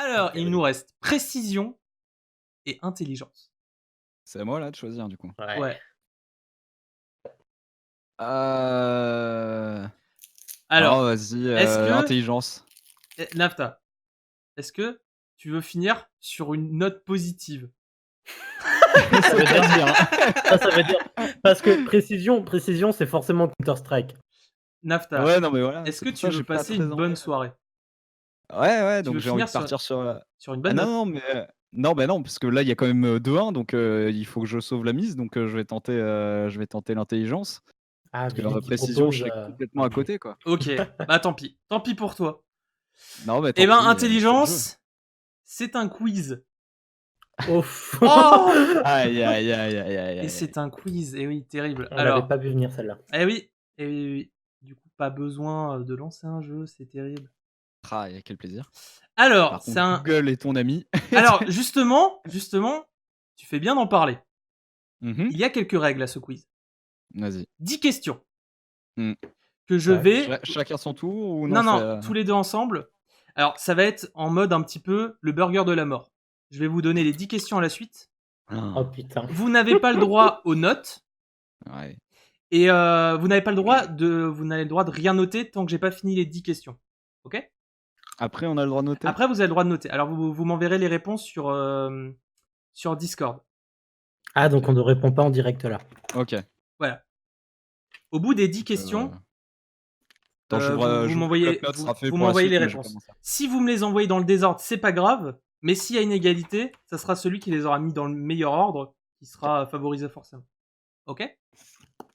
Alors, il nous reste précision et intelligence. C'est à moi là de choisir du coup. Ouais. Alors, Alors, vas-y, est-ce que intelligence. Nafta, est-ce que tu veux finir sur une note positive? Ça veut dire ça veut dire parce que précision, c'est forcément Counter Strike. Nafta, Ouais, non mais voilà, est-ce c'est que pour tu ça que veux j'ai pas passer très une envie. bonne soirée? Ouais, Tu donc veux j'ai envie finir de partir sur sur une Ah bonne note? non, mais non, bah non, parce que là il y a quand même 2-1, donc il faut que je sauve la mise, donc je vais tenter l'intelligence. Ah, Parce que Vivien la qui précision, je propose, suis complètement à côté, quoi. Ok, bah tant pis pour toi. Non, mais Eh tant ben, pis, c'est le jeu. intelligence, c'est un quiz. Ouf. Oh Aïe, aïe, aïe, aïe, aïe, Et aïe. c'est un quiz, et oui, terrible. On l'avait Alors, pas vu venir celle-là. eh oui, eh oui, oui, oui. Du coup, pas besoin de lancer un jeu, c'est terrible. Ah, quel plaisir. Alors, Par c'est contre, un... Google est ton ami. Alors, justement, tu fais bien d'en parler. Mhm. Il y a quelques règles à ce quiz. Vas-y. 10 questions. Mm. Que je Ouais. vais... Chacun son tour ou Non, non, non, tous les deux ensemble. Alors, ça va être en mode un petit peu le burger de la mort. Je vais vous donner les 10 questions à la suite. Oh putain. Vous n'avez pas le droit aux notes. Ouais. Et vous n'avez le droit de rien noter tant que j'ai pas fini les 10 questions. Ok? Après, on a le droit de noter. Après, vous avez le droit de noter. Alors, vous m'enverrez les réponses sur Discord. Ah, donc on ne répond pas en direct là. Ok. Voilà. Au bout des 10 questions, Attends, vous m'envoyez bloc-notes, sera fait vous pour la m'envoyez suite, les mais je vais réponses. commencer. Si vous me les envoyez dans le désordre, c'est pas grave. Mais s'il y a une égalité, ça sera celui qui les aura mis dans le meilleur ordre qui sera favorisé forcément. Ok?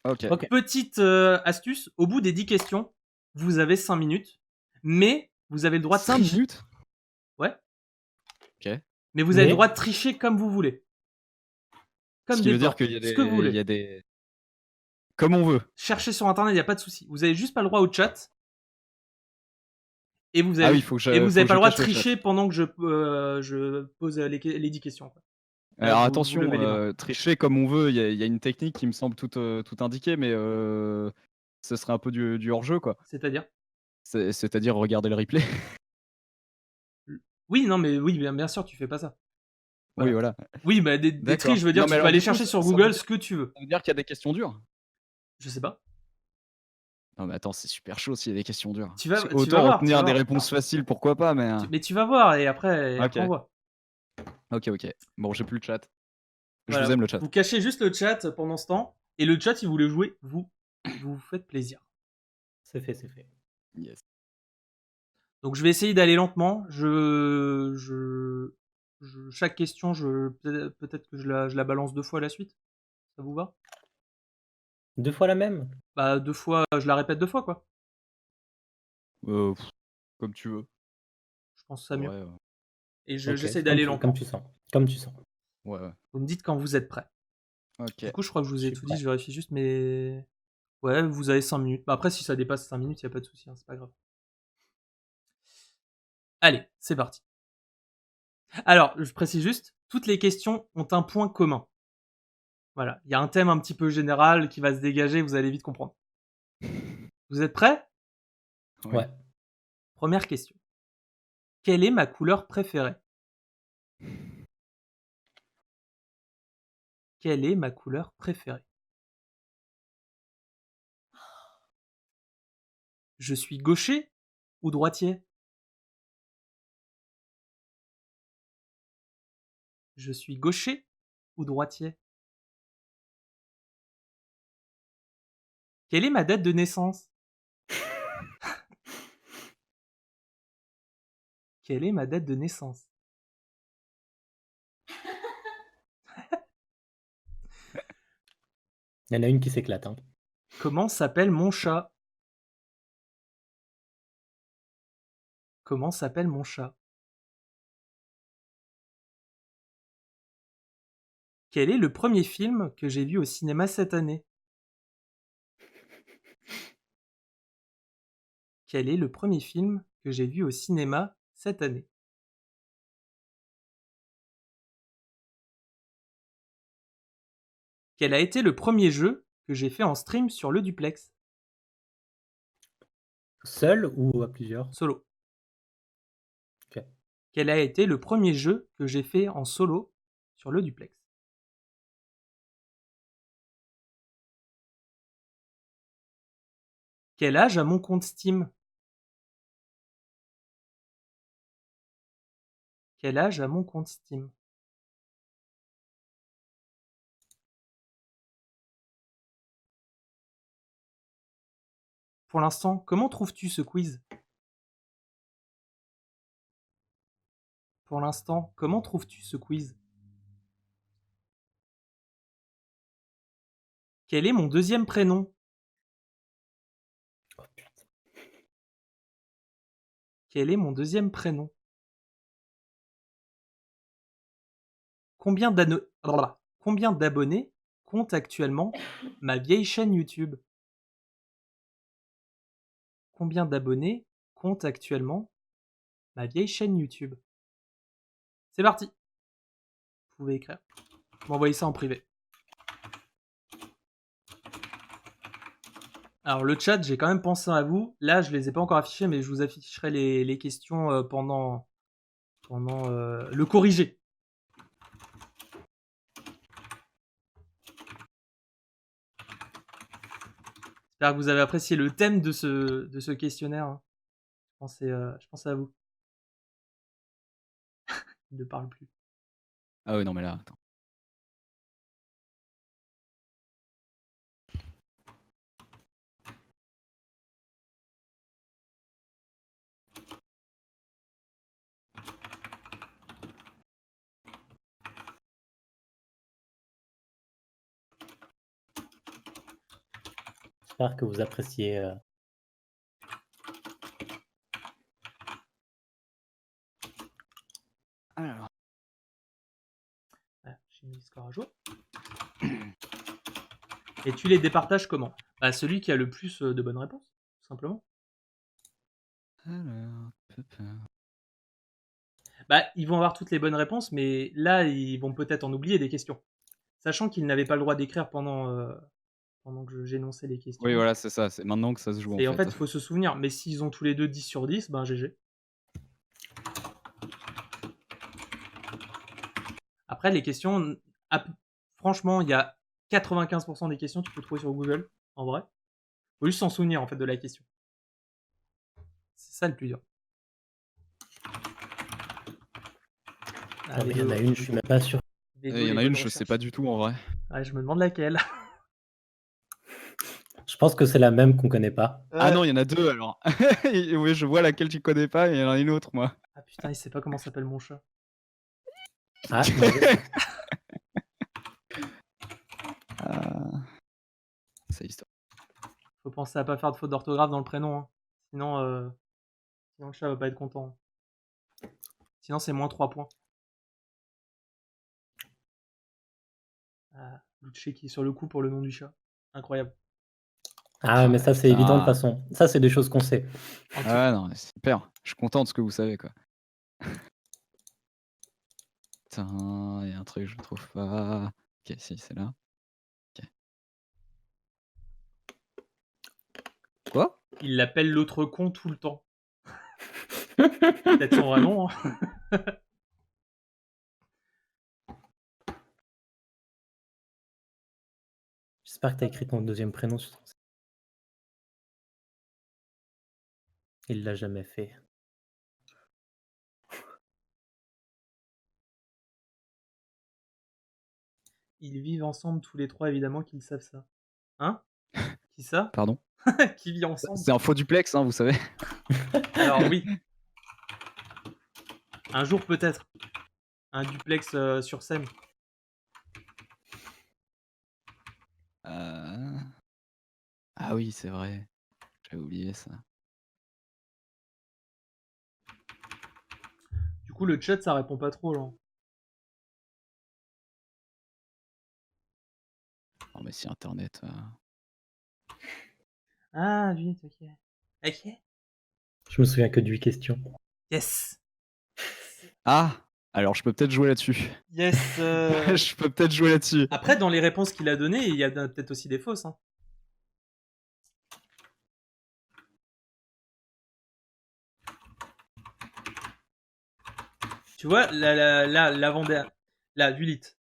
Ok. Petite astuce, au bout des 10 questions, vous avez 5 minutes, mais vous avez le droit de 5 tricher. minutes. Ouais. Ok. Mais vous avez le droit de tricher comme vous voulez. Comme Ce qui des veut dire porcs, qu'il y a ce que vous voulez. il y a des... Comme on veut. Cherchez sur internet, il n'y a pas de souci. Vous avez juste pas le droit au chat. Et vous avez, Ah oui, faut que et vous avez pas le droit de cache le chat. tricher pendant que je pose les 10 questions. Quoi. Là, Alors vous attention, levez les mains. tricher comme on veut, il y a une technique qui me semble tout indiquée, mais ce serait un peu du hors-jeu, quoi. C'est-à-dire C'est-à-dire regarder le replay. Oui, non, mais oui, bien sûr, tu fais pas ça. Oui, voilà. Oui, bah des D'accord. triches, je veux dire, Non, tu mais peux alors, aller du coup, chercher sur ça Google veut ce que tu veux. Ça veut dire qu'il y a des questions dures? Je sais pas. Non, mais attends, c'est super chaud s'il y a des questions dures. Tu vas Autant voir, retenir des réponses faciles, pourquoi pas, mais Mais tu vas voir, et après OK. on voit. OK. Bon, j'ai plus le chat. Je Voilà. vous aime, le chat. Vous cachez juste le chat pendant ce temps. Et le chat, si vous voulez jouer, vous faites plaisir. C'est fait. Yes. Donc je vais essayer d'aller lentement. Chaque question, peut-être que je la balance 2 fois à la suite. Ça vous va? 2 fois la même? Bah 2 fois, je la répète 2 fois quoi. Comme tu veux. Je pense ça mieux. Ouais, Et Ok, j'essaie d'aller lentement. Comme tu sens. ouais. Vous me dites quand vous êtes prêts. OK. Du coup, je crois que je vous ai Je suis tout dit. prêt. Je vérifie juste mes... Ouais, vous avez 5 minutes. Bah après, si ça dépasse 5 minutes, y a pas de souci, hein, c'est pas grave. Allez, c'est parti. Alors, je précise juste, toutes les questions ont un point commun. Voilà, il y a un thème un petit peu général qui va se dégager, vous allez vite comprendre. Vous êtes prêts? Oui. Ouais. Première question. Quelle est ma couleur préférée? Quelle est ma couleur préférée? Je suis gaucher ou droitier? Je suis gaucher ou droitier? Quelle est ma date de naissance? Quelle est ma date de naissance? Il y en a une qui s'éclate. Hein. Comment s'appelle mon chat? Comment s'appelle mon chat? Quel est le premier film que j'ai vu au cinéma cette année? Quel est le premier film que j'ai vu au cinéma cette année? Quel a été le premier jeu que j'ai fait en stream sur le duplex? Seul ou à plusieurs? Solo. Ok. Quel a été le premier jeu que j'ai fait en solo sur le duplex? Quel âge a mon compte Steam? Quel âge a mon compte Steam? Pour l'instant, comment trouves-tu ce quiz? Pour l'instant, comment trouves-tu ce quiz? Quel est mon deuxième prénom? Quel est mon deuxième prénom? Combien d'abonnés compte actuellement ma vieille chaîne YouTube? Combien d'abonnés compte actuellement ma vieille chaîne YouTube? C'est parti. Vous pouvez écrire. M'envoyer ça en privé. Alors le chat, j'ai quand même pensé à vous. Là, je les ai pas encore affichés, mais je vous afficherai les questions pendant le corrigé. J'espère que vous avez apprécié le thème de ce questionnaire. Hein. Je pensais à vous. Il ne parle plus. Ah oui, non, mais là, attends. J'espère que vous appréciez. Alors. J'ai mis le score à jour. Et tu les départages comment? Bah, celui qui a le plus de bonnes réponses, tout simplement. Alors. Bah, ils vont avoir toutes les bonnes réponses, mais là, ils vont peut-être en oublier des questions. Sachant qu'ils n'avaient pas le droit d'écrire pendant que j'énonçais les questions. Oui, voilà, c'est ça. C'est maintenant que ça se joue, Et en fait, il faut se souvenir. Mais s'ils ont tous les deux 10 sur 10, ben GG. Après, les questions... franchement, il y a 95% des questions que tu peux trouver sur Google, en vrai. Faut juste s'en souvenir, en fait, de la question. C'est ça le plus dur. Ah, mais il y en a une, je suis même pas sûr. Il y en a une, je sais pas du tout en vrai. Ouais, je me demande laquelle. Je pense que c'est la même qu'on connaît pas. Ah non, il y en a deux alors. Oui, je vois laquelle tu connais pas, et il y en a une autre, moi. Ah putain, il sait pas comment s'appelle mon chat. Ah, C'est histoire. Faut penser à pas faire de faute d'orthographe dans le prénom. Hein. Sinon le chat va pas être content. Sinon, c'est moins 3 points. Ah, Luché qui est sur le coup pour le nom du chat. Incroyable. Ah, mais ça, c'est évident de toute façon. Ça, c'est des choses qu'on sait. Ah non, c'est super. Je suis content de ce que vous savez, quoi. Putain, il y a un truc que je ne trouve pas. Ok, si, c'est là. Ok. Quoi? Il l'appelle l'autre con tout le temps. Peut-être son vrai nom. Hein. J'espère que tu as écrit ton deuxième prénom sur ton site. Il l'a jamais fait. Ils vivent ensemble tous les trois, évidemment qu'ils savent ça. Hein? Qui ça? Pardon? Qui vit ensemble? C'est un faux duplex, hein, vous savez. Alors oui. Un jour peut-être. Un duplex sur scène. Ah oui, c'est vrai. J'avais oublié ça. Du coup, le chat, ça répond pas trop, là. Non, mais si Internet. Ah, vite, ok. Ok. Je me souviens que de 8 questions. Yes. Ah! Alors, je peux peut-être jouer là-dessus. Yes. Je peux peut-être jouer là-dessus. Après, dans les réponses qu'il a données, il y a peut-être aussi des fausses. Hein. Tu vois, l'avant-dernière... Là, Lulith,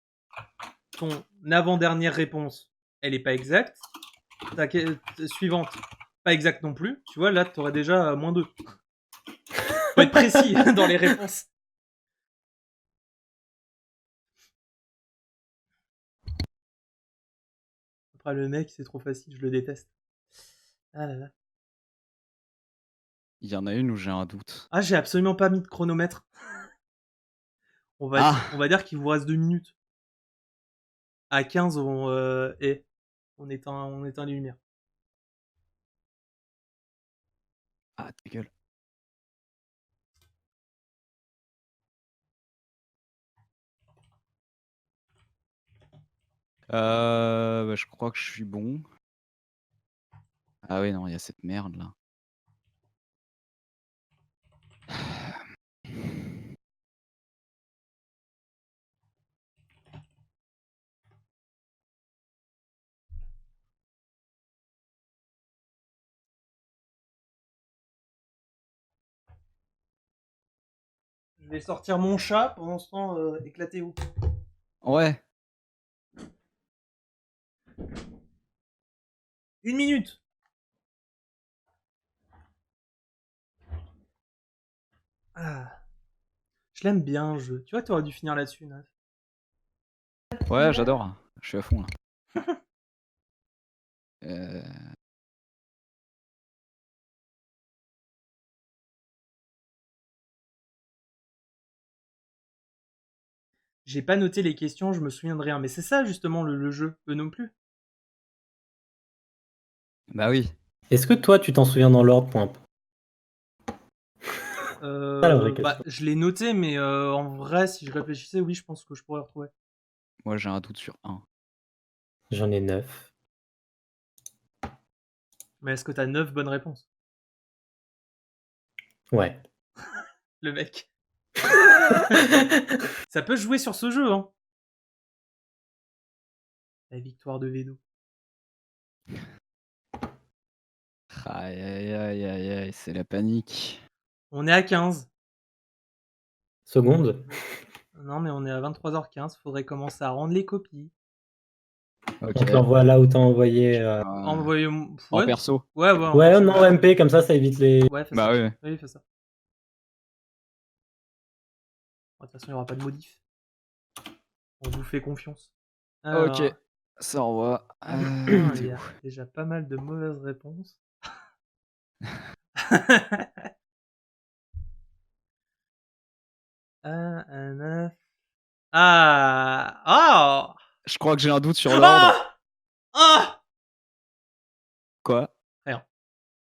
ton avant-dernière réponse, elle est pas exacte. Ta suivante, pas exacte non plus. Tu vois, là, t'aurais déjà -2. Faut être précis dans les réponses. Après, le mec, c'est trop facile, je le déteste. Ah là là. Il y en a une où j'ai un doute. Ah, j'ai absolument pas mis de chronomètre. On va dire qu'il vous reste 2 minutes. À 15, on éteint les lumières. Ah, ta gueule. Je crois que je suis bon. Ah oui, non, il y a cette merde là. Je vais sortir mon chat pendant ce temps, éclatez-vous. Ouais. 1 minute. Ah. Je l'aime bien, je. Tu vois, t'aurais dû finir là-dessus, Naf. Ouais, j'adore. Je suis à fond là. Euh, J'ai pas noté les questions, je me souviens de rien. Mais c'est ça, justement, le jeu. Eux non plus. Bah oui. Est-ce que toi, tu t'en souviens dans l'ordre, point? la vraie question. Je l'ai noté, mais en vrai, si je réfléchissais, oui, je pense que je pourrais retrouver. Moi, j'ai un doute sur 1. J'en ai 9. Mais est-ce que t'as 9 bonnes réponses? Ouais. Le mec. Ça peut jouer sur ce jeu, hein. La victoire de Vedo. Aïe, aïe, aïe, aïe, aïe, c'est la panique. On est à 15. Seconde. Non, mais on est à 23h15. Faudrait commencer à rendre les copies. Ok. On te l'envoie là où t'as envoyé. Envoyez. En Ouais, perso. ouais, Ouais, perso. non, MP, comme ça évite les. Ouais, fais Bah ça. oui. Oui, fais ça. De toute façon, il n'y aura pas de modif. On vous fait confiance. Alors, Ok. Ça envoie. il y a déjà pas mal de mauvaises réponses. Un 9. Ah! Oh! Je crois que j'ai un doute sur l'ordre. Ah! Quoi? Rien.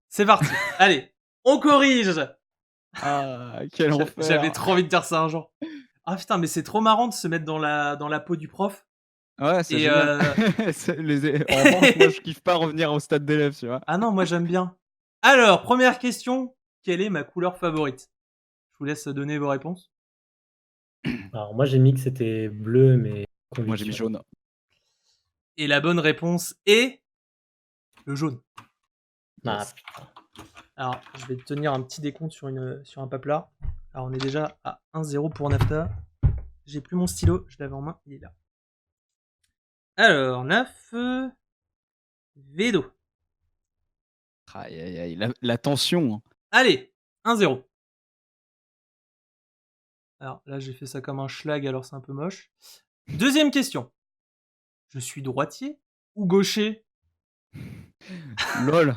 C'est parti. Allez, on corrige. Ah, quel enfer. J'avais trop envie de dire ça un jour. Ah putain, mais c'est trop marrant de se mettre dans la peau du prof. Ouais, c'est Et génial. En revanche, moi, je kiffe pas revenir au stade d'élève, tu vois. Ah non, moi j'aime bien. Alors, première question. Quelle est ma couleur favorite? Je vous laisse donner vos réponses. Alors, moi, j'ai mis que c'était bleu, mais. Moi, j'ai mis jaune. Et la bonne réponse est le jaune. Ah, Yes. Alors, je vais tenir un petit décompte sur un papier. Alors, on est déjà à 1-0 pour Nafta. J'ai plus mon stylo, je l'avais en main, il est là. Alors, 9. Vedo. Aïe, aïe, aïe. La tension. Hein. Allez, 1-0. Alors là, j'ai fait ça comme un schlag, alors c'est un peu moche. Deuxième question. Je suis droitier ou gaucher? LOL.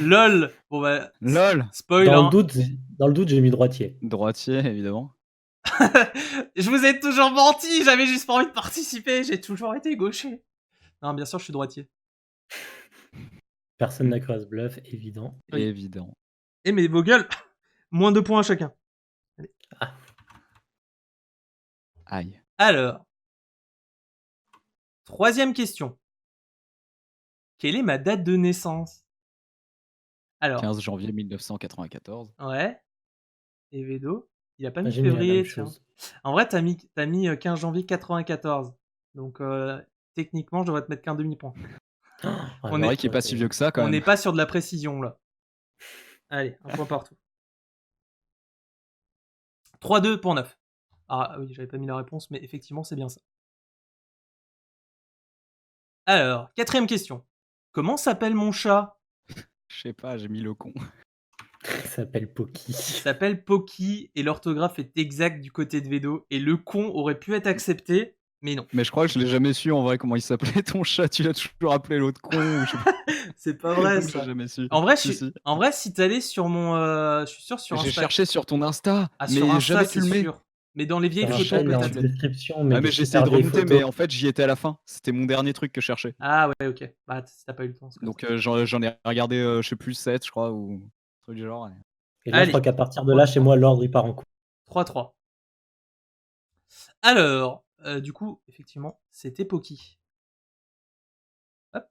LOL. Bon bah, LOL. spoil. Dans hein. le doute, j'ai mis droitier. Droitier, évidemment. Je vous ai toujours menti, j'avais juste pas envie de participer, j'ai toujours été gaucher. Non, bien sûr, je suis droitier. Personne n'a cru à ce bluff, évident. Oui. Évident. Et mais vos gueules, moins 2 points à chacun. Allez. Aïe. Alors, troisième question. Quelle est ma date de naissance? Alors, 15 janvier 1994. ouais. Et Vedo, il a pas mis J'ai mis la février, même tiens. chose. En vrai, t'as mis 15 janvier 94. Donc, techniquement, je devrais te mettre qu'un demi-point. C'est vrai qu'il est pas si vieux que ça, quand On même. n'est pas sur de la précision, là. Allez, un point partout. 3-2 pour 9. Ah oui, j'avais pas mis la réponse, mais effectivement, c'est bien ça. Alors, 4e question. Comment s'appelle mon chat? Je sais pas, j'ai mis le con. Il s'appelle Poki. Il s'appelle Poki et l'orthographe est exacte du côté de Vedo. Et le con aurait pu être accepté, mais non. Mais je crois que je l'ai jamais su en vrai comment il s'appelait ton chat. Tu l'as toujours appelé l'autre con. Ou je sais pas. C'est pas vrai J'ai ça. jamais su. En vrai, Si, si. en vrai, si t'allais sur mon, je suis sûr sur J'ai Insta. cherché sur ton Insta, Ah, mais sur Insta, jamais c'est tu le mets. sûr. Mais dans les vieilles Sur photos Insta, il est en peut-être. description, mais Ah, mais des j'ai super essayé de vieilles remonter, photos. mais en fait j'y étais à la fin. C'était mon dernier truc que je cherchais. Ah ouais, ok. Bah, si t'as pas eu le temps. C'est comme Donc ça. j'en ai regardé, je sais plus, 7, je crois, ou un truc du genre. Et là, Allez. je crois qu'à partir de là, chez moi, l'ordre, il part en couille. 3-3. Alors, du coup, effectivement, c'était Poki. Hop.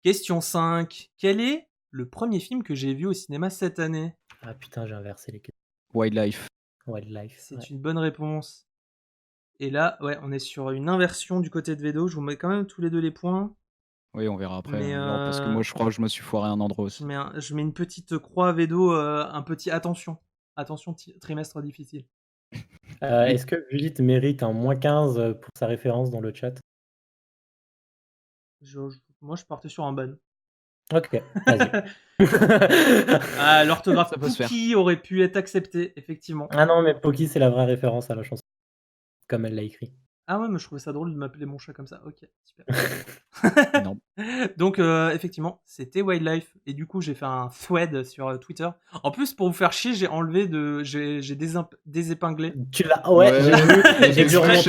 Question 5. Quel est le premier film que j'ai vu au cinéma cette année? Ah putain, j'ai inversé les questions. Wildlife. Wildlife. C'est Ouais. une bonne réponse. Et là, ouais, on est sur une inversion du côté de Vedo. Je vous mets quand même tous les deux les points. Oui, on verra après. Mais, Non, parce que moi je crois que je me suis foiré un endroit aussi. Je mets une petite croix à Vedo, un petit attention. Attention, trimestre difficile. Est-ce que Juliette mérite un -15 pour sa référence dans le chat? Moi, je partais sur un ban. Ok, vas-y. Ah, l'orthographe Ça peut se faire. Pookie aurait pu être acceptée, effectivement. Ah non, mais Poki, c'est la vraie référence à la chanson. Comme elle l'a écrit. Ah ouais, mais je trouvais ça drôle de m'appeler mon chat comme ça. Ok, super. Non. Donc, effectivement, c'était Wildlife. Et du coup, j'ai fait un thread sur Twitter. En plus, pour vous faire chier, j'ai enlevé j'ai désépinglé. Tu l'as. Ouais, j'ai vu. Exprès.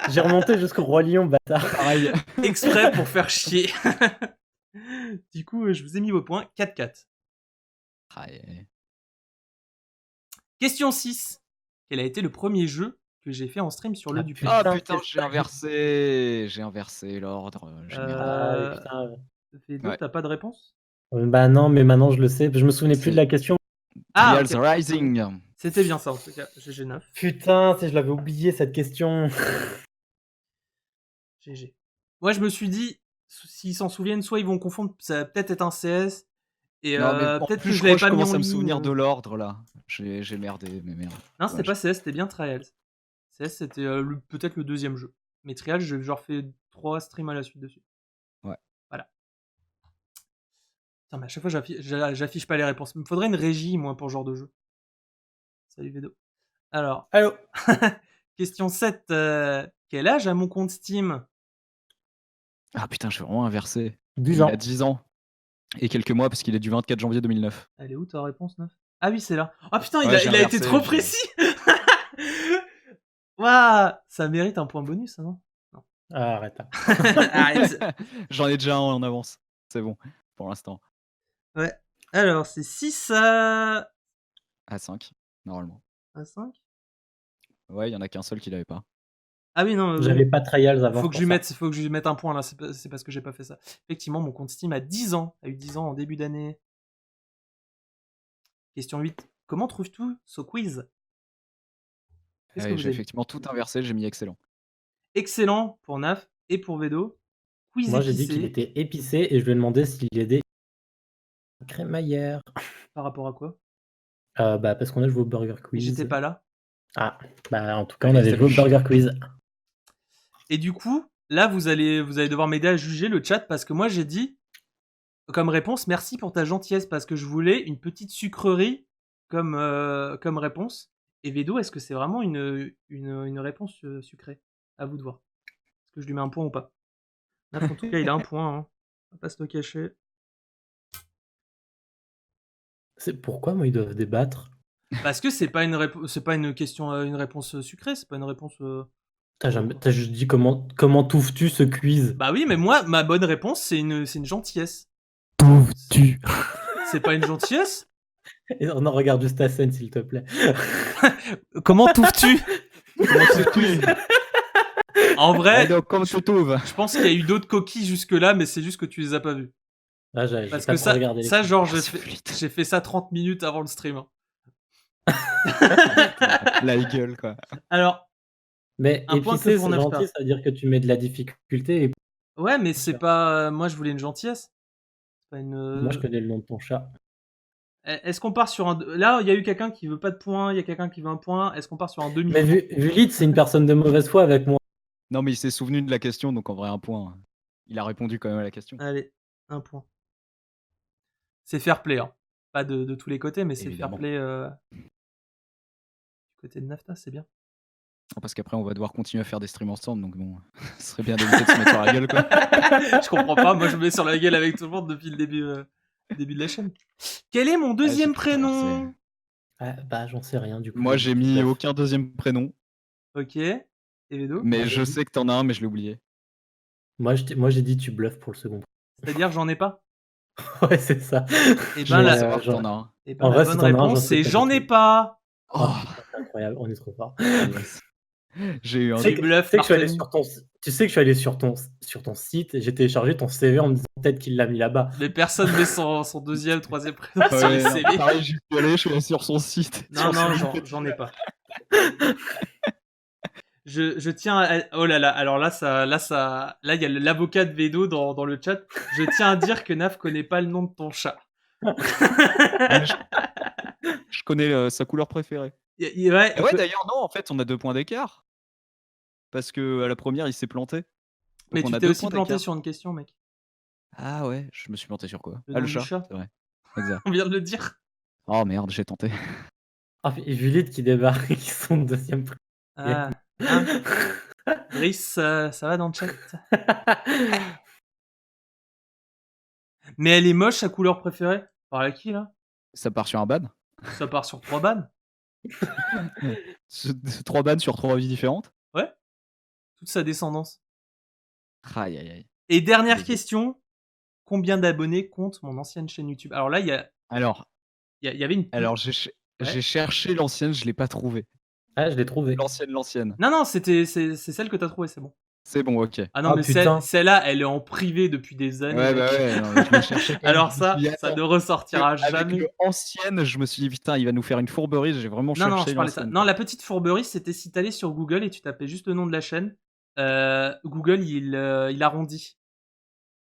J'ai remonté jusqu'au Roi Lion, bâtard. Pareil. Exprès pour faire chier. Du coup, je vous ai mis vos points. 4-4. Question 6. Quel a été le premier jeu que j'ai fait en stream sur le Duplay? Ah Putain, putain, c'est j'ai ça. inversé l'ordre général. Ah, putain. Vedo, Ouais. t'as pas de réponse? Bah non, mais maintenant je le sais. Je me souvenais plus de la question. Ah, Trials ok. Rising. C'était bien ça en tout cas. GG9. Putain, si je l'avais oublié cette question. GG. Moi, je me suis dit, s'ils s'en souviennent, soit ils vont confondre, ça va peut-être être un CS, et Non, mais en peut-être plus, que je je l'avais crois pas que je mis en commence à me ligne. souvenir de l'ordre là. J'ai merdé, mais merde. Non, c'était Dommage. pas CS, c'était bien Trials. CS, c'était peut-être le deuxième jeu. Mais Trials, j'ai genre fait 3 streams à la suite dessus. Ouais. Voilà. Putain, mais à chaque fois, j'affiche pas les réponses. Il me faudrait une régie, moi, pour ce genre de jeu. Salut Vedo. Alors, Allô. question 7. Quel âge a mon compte Steam? Ah putain, je suis vraiment inversé. 10 Il ans. a 10 ans. Et quelques mois parce qu'il est du 24 janvier 2009. Elle est où ta réponse, 9? Ah oui, c'est là. Ah putain, Ouais, il a j'ai été inversé, trop j'ai- précis. Waouh, ça mérite un point bonus, ça, non? Ah, arrête. Arrête. J'en ai déjà un en avance. C'est bon, pour l'instant. Ouais. Alors, c'est 6 à À 5, normalement. 5. Ouais, il y en a qu'un seul qui l'avait pas. Ah oui, non. J'avais pas Trials avant. Faut que je lui mette un point là, c'est parce que j'ai pas fait ça. Effectivement, mon compte Steam a 10 ans. A eu 10 ans en début d'année. Question 8. Comment trouves-tu ce quiz? Qu'est-ce que vous J'ai avez? effectivement tout inversé, j'ai mis excellent. Excellent pour Naf et pour Vedo. Quiz Moi, j'ai dit qu'il épicé. était épicé et je lui ai demandé s'il y a des crémaillères. Par rapport à quoi? Bah, parce qu'on a joué au Burger Mais Quiz. j'étais pas là. Ah, bah, en tout cas, on Allez, avait joué au salut. Burger Quiz. Et du coup, là, vous allez devoir m'aider à juger le chat parce que moi, j'ai dit comme réponse, merci pour ta gentillesse parce que je voulais une petite sucrerie comme réponse. Et Vedo, est-ce que c'est vraiment une réponse sucrée? À vous de voir. Est-ce que je lui mets un point ou pas? Naf, en tout cas, il a un point. Hein. On va pas se le cacher. C'est pourquoi, moi, ils doivent débattre. Parce que c'est pas une question, une réponse sucrée. C'est pas une réponse. T'as juste dit comment touffes-tu ce quiz? Bah oui, mais moi, ma bonne réponse, c'est une gentillesse. Touffes-tu? C'est pas une gentillesse? Et non, regarde juste ta scène, s'il te plaît. Comment touffes-tu? En vrai, donc, comme tu trouves. je pense qu'il y a eu d'autres coquilles jusque-là, mais c'est juste que tu les as pas vues. Ah, j'ai Parce pas que trop regardé les ça clips. genre, Oh, c'est fluide. j'ai fait ça 30 minutes avant le stream. Hein. La gueule, quoi. Alors, Mais un point épicé, que pour c'est Naftar. gentil, ça veut dire que tu mets de la difficulté. Et Ouais, mais c'est pas. Moi, je voulais une gentillesse. C'est pas une. moi, je connais le nom de ton chat. Est-ce qu'on part sur un... Là, il y a eu quelqu'un qui veut pas de points, il y a quelqu'un qui veut un point. Est-ce qu'on part sur un demi? Mais Vulite, c'est une personne de mauvaise foi avec moi. Non, mais il s'est souvenu de la question, donc en vrai, un point. Il a répondu quand même à la question. Allez, un point. C'est fair play, hein. Pas de tous les côtés, mais c'est fair Évidemment. play du côté de Nafta, c'est bien. Parce qu'après, on va devoir continuer à faire des streams ensemble, donc bon, ce serait bien d'éviter de se mettre sur la gueule, quoi. Je comprends pas, moi je me mets sur la gueule avec tout le monde depuis le début de la chaîne. Quel est mon deuxième prénom? Ah, bah, j'en sais rien du coup. Moi, j'ai mis aucun deuxième prénom. Ok. Et Vedo? Mais je sais que t'en as un, mais je l'ai oublié. Moi, j'ai dit tu bluffes pour le second. C'est-à-dire j'en ai pas? Ouais, c'est ça. Et Je ben veux la, savoir que t'en as un. et ben, En la vrai, si bonne t'en as un, réponse j'en sais c'est pas j'en du ai tout. pas. Oh, putain, c'est incroyable, on est trop fort. Yes. J'ai eu un Tu bluffes, Tu sais que je suis allé Martin. sur ton, tu sais que je suis allé sur ton site et j'ai téléchargé ton CV en me disant peut-être qu'il l'a mis là-bas. Mais personne met son deuxième, troisième prénom sur Ouais, les non, CV. pareil, j'y suis allé, je suis allé sur son site. Non, non, j'en ai pas. Je tiens à... Oh là là, alors là, là, il y a l'avocat de Vedo dans le chat. Je tiens à dire que Naf connaît pas le nom de ton chat. Je connais sa couleur préférée. Ouais, Et ouais, d'ailleurs, non, en fait, on a 2 points d'écart. Parce que à la première, il s'est planté. Donc mais on tu a t'es 2 aussi points planté d'écart. sur une question, mec. Ah ouais, je me suis planté sur quoi? Le Ah, nom le du chat, chat. c'est vrai. Exact. On vient de le dire. Oh merde, j'ai tenté. Ah, et Juliette qui débarque, qui sont deuxième prix. Ah, hein. Brice, ça va dans le chat? Mais elle est moche, sa couleur préférée. Par à qui, là? Ça part sur un ban. Ça part sur 3 bannes. 3 bans sur 3 vies différentes. Ouais. Toute sa descendance. Aïe aïe aïe. Et dernière Désolé. question. Combien d'abonnés compte mon ancienne chaîne YouTube? Alors là, il y avait une... Alors j'ai cherché l'ancienne, je l'ai pas trouvée. Ah, je l'ai trouvé. L'ancienne. Non, c'est celle que t'as trouvée, c'est bon. C'est bon, ok. Ah non, Ah, mais putain. celle-là, elle est en privé depuis des années. Ouais, mec. bah ouais, non, mais je l'ai cherché quand même. Alors Je me suis dit, ça attends, ne ressortira avec jamais. l'ancienne, je me suis dit, putain, il va nous faire une fourberie. J'ai vraiment Non, cherché je parlais ça. l'ancienne. Non, la petite fourberie, c'était si t'allais sur Google et tu tapais juste le nom de la chaîne. Google, il arrondit.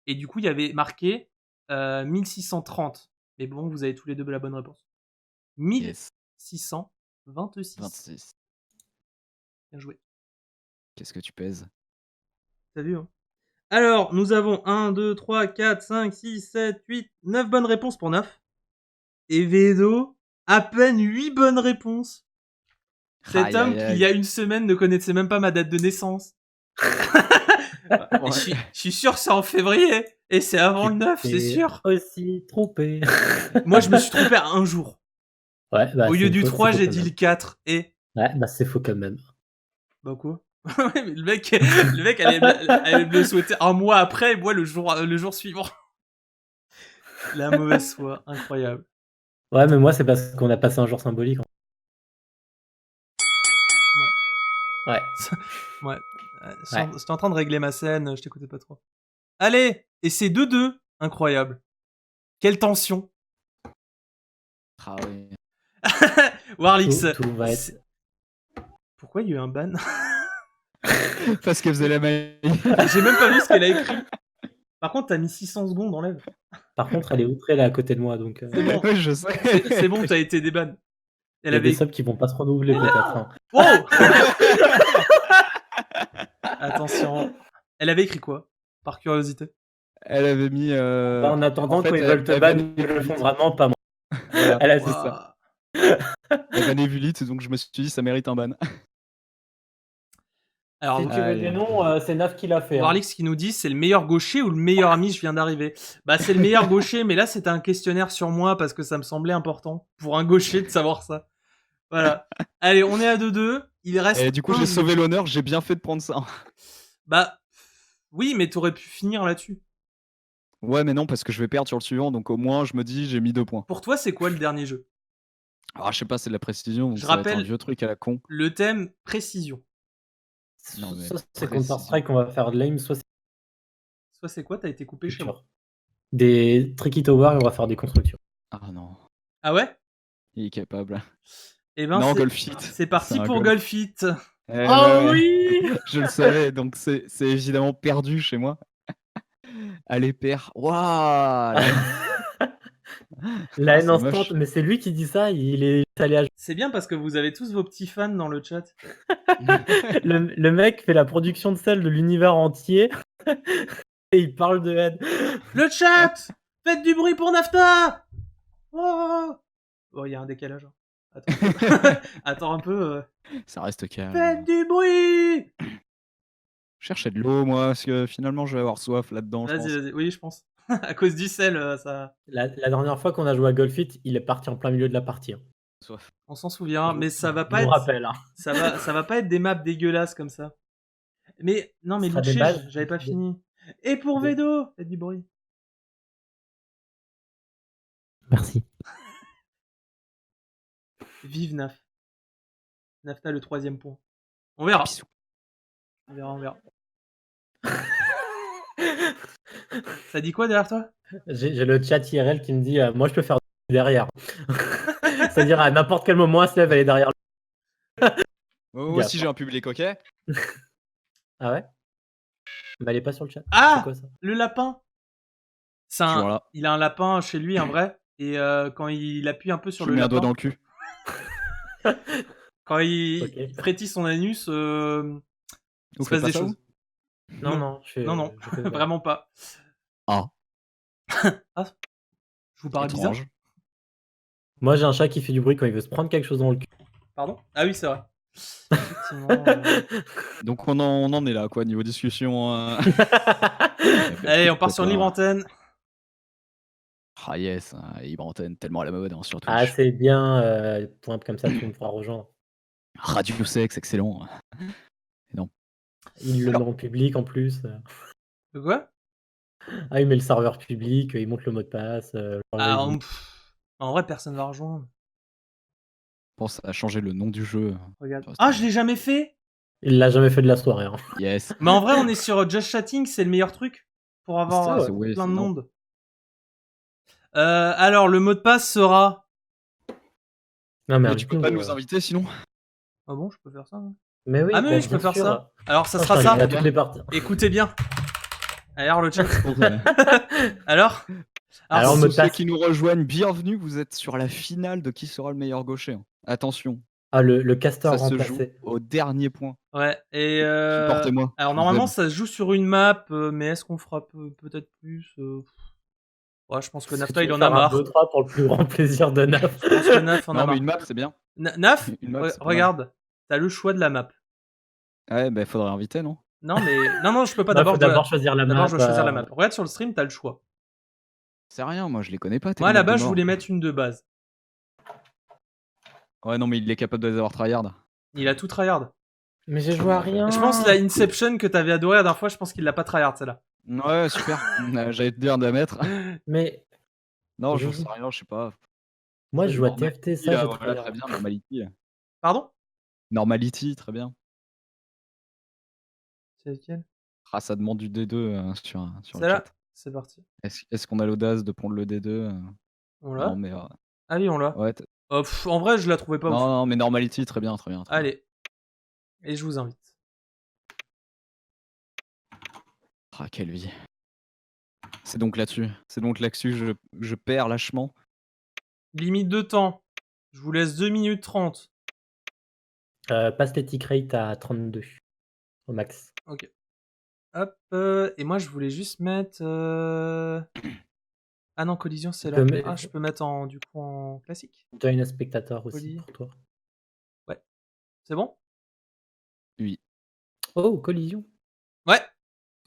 Et du coup, il y avait marqué 1630. Mais bon, vous avez tous les deux la bonne réponse. 1626. 26. Bien joué. Qu'est-ce que tu pèses? T'as vu, hein? Alors, nous avons 1, 2, 3, 4, 5, 6, 7, 8, 9 bonnes réponses pour 9. Et Vedo, à peine 8 bonnes réponses. Cet homme qui, il y a une semaine, ne connaissait même pas ma date de naissance. Je suis sûr que c'est en février. Et c'est avant le 9, c'est sûr. Aussi trompé. Moi, je me suis trompé à un jour. Ouais, bah, Au lieu c'est du faux, 3, c'est j'ai faux dit quand le même. 4. Et... Ouais, bah c'est faux quand même. Bah quoi? Ouais, mais le mec allait me le souhaiter un mois après, et moi le jour suivant. La mauvaise foi, incroyable. Ouais, mais moi, c'est parce qu'on a passé un jour symbolique. Ouais. Ouais. J'étais en train de régler ma scène, je t'écoutais pas trop. Allez! Et c'est 2-2. Incroyable. Quelle tension. Ah oui. Warlix. Tout va être... Pourquoi il y a eu un ban? Parce qu'elle faisait la maille. J'ai même pas vu ce qu'elle a écrit. Par contre, t'as mis 600 secondes, enlève. Par contre, elle est outrée là à côté de moi, donc... C'est bon. Oui, je sais. C'est bon, t'as été déban. Il y a des subs qui vont pas se renouveler peut-être. Hein. Wow. Attention. Elle avait écrit quoi? Par curiosité. Elle avait mis. Bah, en attendant, en fait, quand ils veulent te ban, ils le font vraiment pas. Voilà. Elle a dit ça. Elle bannait Vulite, donc je me suis dit ça mérite un ban. Alors, si tu veux des noms, c'est Naf qui l'a fait. Warlix qui nous dit c'est le meilleur gaucher ou le meilleur ami, je viens d'arriver. Bah c'est le meilleur gaucher, mais là c'était un questionnaire sur moi parce que ça me semblait important pour un gaucher de savoir ça. Voilà. Allez, on est à 2-2. Il reste. Et du coup, j'ai sauvé l'honneur, j'ai bien fait de prendre ça. Bah oui, mais t'aurais pu finir là-dessus. Ouais, mais non, parce que je vais perdre sur le suivant, donc au moins je me dis j'ai mis 2 points. Pour toi, c'est quoi le dernier jeu? Ah, je sais pas, c'est de la précision. Je ça va être rappelle un vieux truc à la con. le thème précision. Non, mais soit c'est Counter-Strike, on va faire de l'aim, soit c'est quoi? T'as été coupé chez moi. Des Tricky Tower, on va faire des constructions. Ah non. Ah ouais? Il est capable. Eh ben, non, Golfit. C'est parti pour Golfit. Oh oui. Je le savais, donc c'est évidemment perdu chez moi. Allez, père. Waouh. La haine c'est instante, moche. mais c'est lui qui dit ça, il est allé à... C'est bien parce que vous avez tous vos petits fans dans le chat. Le mec fait la production de sel de l'univers entier et il parle de haine. Le chat! Faites du bruit pour Nafta! Oh, oh, il y a un décalage. Hein. Attends. Attends un peu. Ça reste calme. Faites du bruit! Je cherchais de l'eau, moi, parce que finalement, je vais avoir soif là-dedans, je pense. Vas-y, vas-y. Oui, je pense. À cause du sel, ça. La dernière fois qu'on a joué à Golfit, il est parti en plein milieu de la partie. Hein. Soif. On s'en souvient, mais ça va Je pas vous être. rappelle. Hein. Ça va pas être des maps dégueulasses comme ça. Mais non, mais Ce sera des Luché, bases. j'avais pas fini. Et pour Des- Vedo, faites du bruit. Merci. Vive Naf. Nafta le 3e point. On verra. Bisous. On verra, on verra. Ça dit quoi derrière toi? J'ai le chat IRL qui me dit moi je peux faire derrière. C'est-à-dire à n'importe quel moment, Slève, elle est derrière. Oh, moi aussi, j'ai un public, ok? Ah ouais? Bah elle est pas sur le chat. Ah, c'est quoi ça? Le lapin. Toujours là. Il a un lapin chez lui, un vrai. Et quand il appuie un peu sur Je le mets un lapin, doigt dans le cul. quand il Ok. frétille son anus, il Vous se passe faites pas des ça, choses. vous Non, Non, je fais pas. vraiment pas. Ah, Je vous parais bizarre. étrange. Moi j'ai un chat qui fait du bruit quand il veut se prendre quelque chose dans le cul. Pardon? Ah oui, c'est vrai. Effectivement. Donc on en est là, quoi, niveau discussion. Allez, on part sur libre antenne. Ah yes, libre antenne, tellement à la mode, hein, sur Twitch. Ah c'est bien, point comme ça tu me feras rejoindre. Radio sexe, excellent. Il le met en public en plus. De quoi? Ah il met le serveur public, il monte le mot de passe. Ah, en vrai, personne va rejoindre. Pense à changer le nom du jeu. Regarde. Enfin, Ah, je l'ai jamais fait! Il l'a jamais fait de la soirée. Hein. Yes. Mais en vrai, on est sur Just Chatting, c'est le meilleur truc pour avoir Ça, ouais. Ouais, plein c'est de non. monde. Alors, le mot de passe sera. Non mais Mais tu peux pas nous inviter sinon? Ah bon, je peux faire ça? Hein. Mais oui, Ah, mais bah, oui, je peux bien faire sûr. ça. Alors, ça Oh, sera je ça. t'invite à toutes les parties. Écoutez bien. Alors, le chat. Alors, Alors, pour mot tous de ceux passe. qui nous rejoignent, bienvenue, vous êtes sur la finale de qui sera le meilleur gaucher. Hein. Attention, Ah le casteur ça se joue remplacé. au dernier point. ouais. Et Supportez-moi. alors, je normalement, vous ça se joue sur une map, mais est-ce qu'on fera peut-être plus Ouais, je pense que Est-ce Nafta, tu il veux en a faire un marre. 2-3 pour le plus grand plaisir de Naf. Je pense que Naf en aime. a Non, marre. mais une map, c'est bien. Naf, Une map, c'est pas mal. regarde. T'as le choix de la map. Ouais, bah faudrait inviter, non? Non, mais. Non, je peux pas. Bah, faut D'abord, d'abord choisir la D'abord, map. je dois choisir la map. Regarde sur le stream, t'as le choix. C'est rien, moi je les connais pas. tes Moi, maps de là-bas, je mort. voulais mettre une de base. Ouais, non, mais il est capable de les avoir tryhard. Il a tout tryhard. Mais j'ai joué à rien. Je pense la Inception que t'avais adoré la dernière fois, je pense qu'il l'a pas tryhard, celle-là. Ouais, super. J'allais te dire de la mettre. Mais Non, Je j'en joue- sais rien, je sais pas. moi, je joue à Normality, TFT, ça, là, j'ai voilà, trop très bien, Normality. Pardon? Normality, très bien. C'est lequel? Ah, ça demande du D2 sur le Celle-là? chat. C'est parti. Est-ce qu'on a l'audace de prendre le D2 On l'a? Non, mais Ah oui, on l'a. ouais. En vrai, je la trouvais pas ouf. Non, mais Normality, très bien, très bien. Très bien. Allez. Et je vous invite. Ah, quelle vie. C'est donc là-dessus. C'est donc là-dessus que je perds lâchement. Limite de temps. Je vous laisse 2 minutes 30. Pastatic rate à 32 au max. Ok. Hop. Et moi, je voulais juste mettre. Ah non, collision, c'est là. peux mettre- Ah, je peux mettre du coup en classique. Join a spectateur aussi Collier. pour toi. C'est bon? Oui. Oh, collision. Ouais.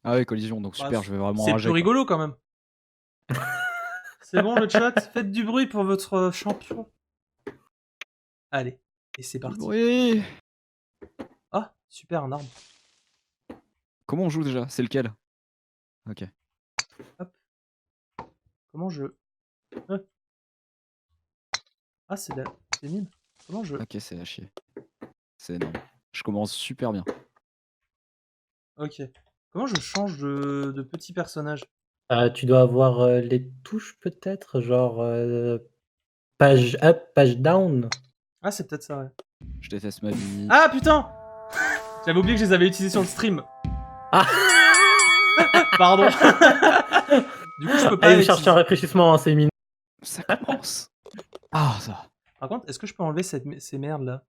Ah ouais, collision, donc Bah, super, je vais vraiment C'est rager. plus rigolo quand même. C'est bon le chat? Faites du bruit pour votre champion. Allez. Et c'est parti. Oui. Ah, super, un arbre. Comment on joue déjà? C'est lequel? Ok. Comment je. Ah, c'est nul. Comment je. Ok, c'est à chier. C'est énorme. Je commence super bien. Ok. Comment je change de petit personnage? Tu dois avoir les touches peut-être, genre page up, page down. Ah, c'est peut-être ça, ouais. Je déteste ma vie. Ah, putain! J'avais oublié que je les avais utilisés sur le stream. Ah. Pardon. Du coup, je peux pas. Allez les chercher utiliser. un réfléchissement, hein, c'est mine. Ça commence. Ah, ça va. Par contre, est-ce que je peux enlever ces merdes là?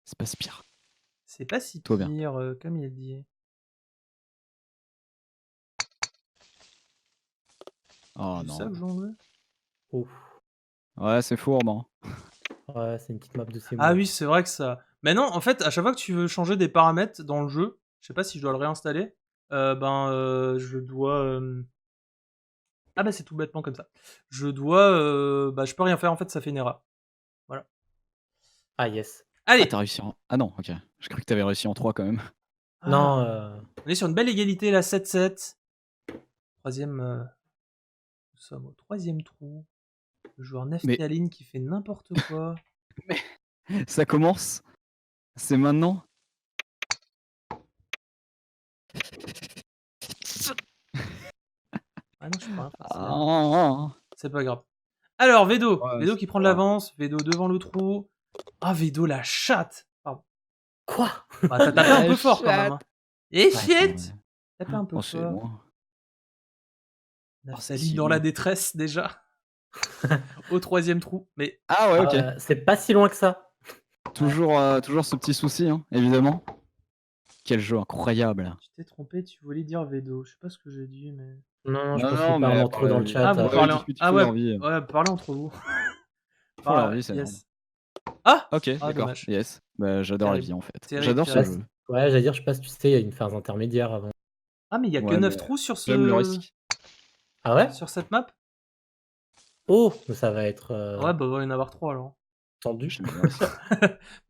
C'est pas si pire. C'est pas si Tout va bien. pire, comme il a dit. Oh C'est ça non. que j'en veux? Ouf. Ouais, c'est fourbe. Hein. Ouais, c'est une petite map de ces Ah mots. oui, c'est vrai que ça. Mais non, en fait, à chaque fois que tu veux changer des paramètres dans le jeu, je sais pas si je dois le réinstaller, je dois. Ah bah c'est tout bêtement comme ça. Je dois. Je peux rien faire, en fait, ça fait une erreur. Voilà. Ah yes. Ah, Allez! t'as réussi en. Ah non, ok. Je crois que t'avais réussi en 3 quand même. Non, On est sur une belle égalité là, 7-7. Troisième. Nous sommes au troisième trou. Le joueur Neftaline qui fait n'importe quoi. Ça commence. C'est maintenant. Ah non, je peux rien faire. c'est la merde. Ah, C'est pas grave. Alors, Vedo. Ouais, Vedo c'est qui prend de pas grave. l'avance. Vedo devant le trou. Ah, Vedo la chatte. Pardon. quoi? Bah, t'as tapé un La peu fort quand même. Hein. Et Ouais, shit! Tapé un peu Oh, c'est fort. loin. Neftaline si dans loin. la détresse déjà. Au troisième trou. Mais Ah ouais, ok. C'est pas si loin que ça. Toujours, toujours ce petit souci, hein, évidemment. Quel jeu incroyable. tu t'es trompé, tu voulais dire Vedo. Je sais pas ce que j'ai dit, mais. Non, je Non, pense non, qu'ils parlent mais entre eux dans le chat. Ah, vous ouais, parlez. ils discutent, ils Ah font ouais, leur vie. ouais, parlez entre vous. Ils font leur Ah, vie, c'est yes. Ah! Ok, Ah, d'accord. dommage. Yes. Bah, j'adore la Terrible. vie en fait. Terrible, J'adore ce terrible. jeu. Ouais, j'allais dire, je sais pas si tu sais, il y a une phase intermédiaire avant. Ah, mais il y a que Ouais, 9 mais trous sur j'aime le ce. récit. Ah ouais? Sur cette map? Oh, mais ça va être Ouais, bah, il va y en avoir 3 alors. tendu. J'aime le récit.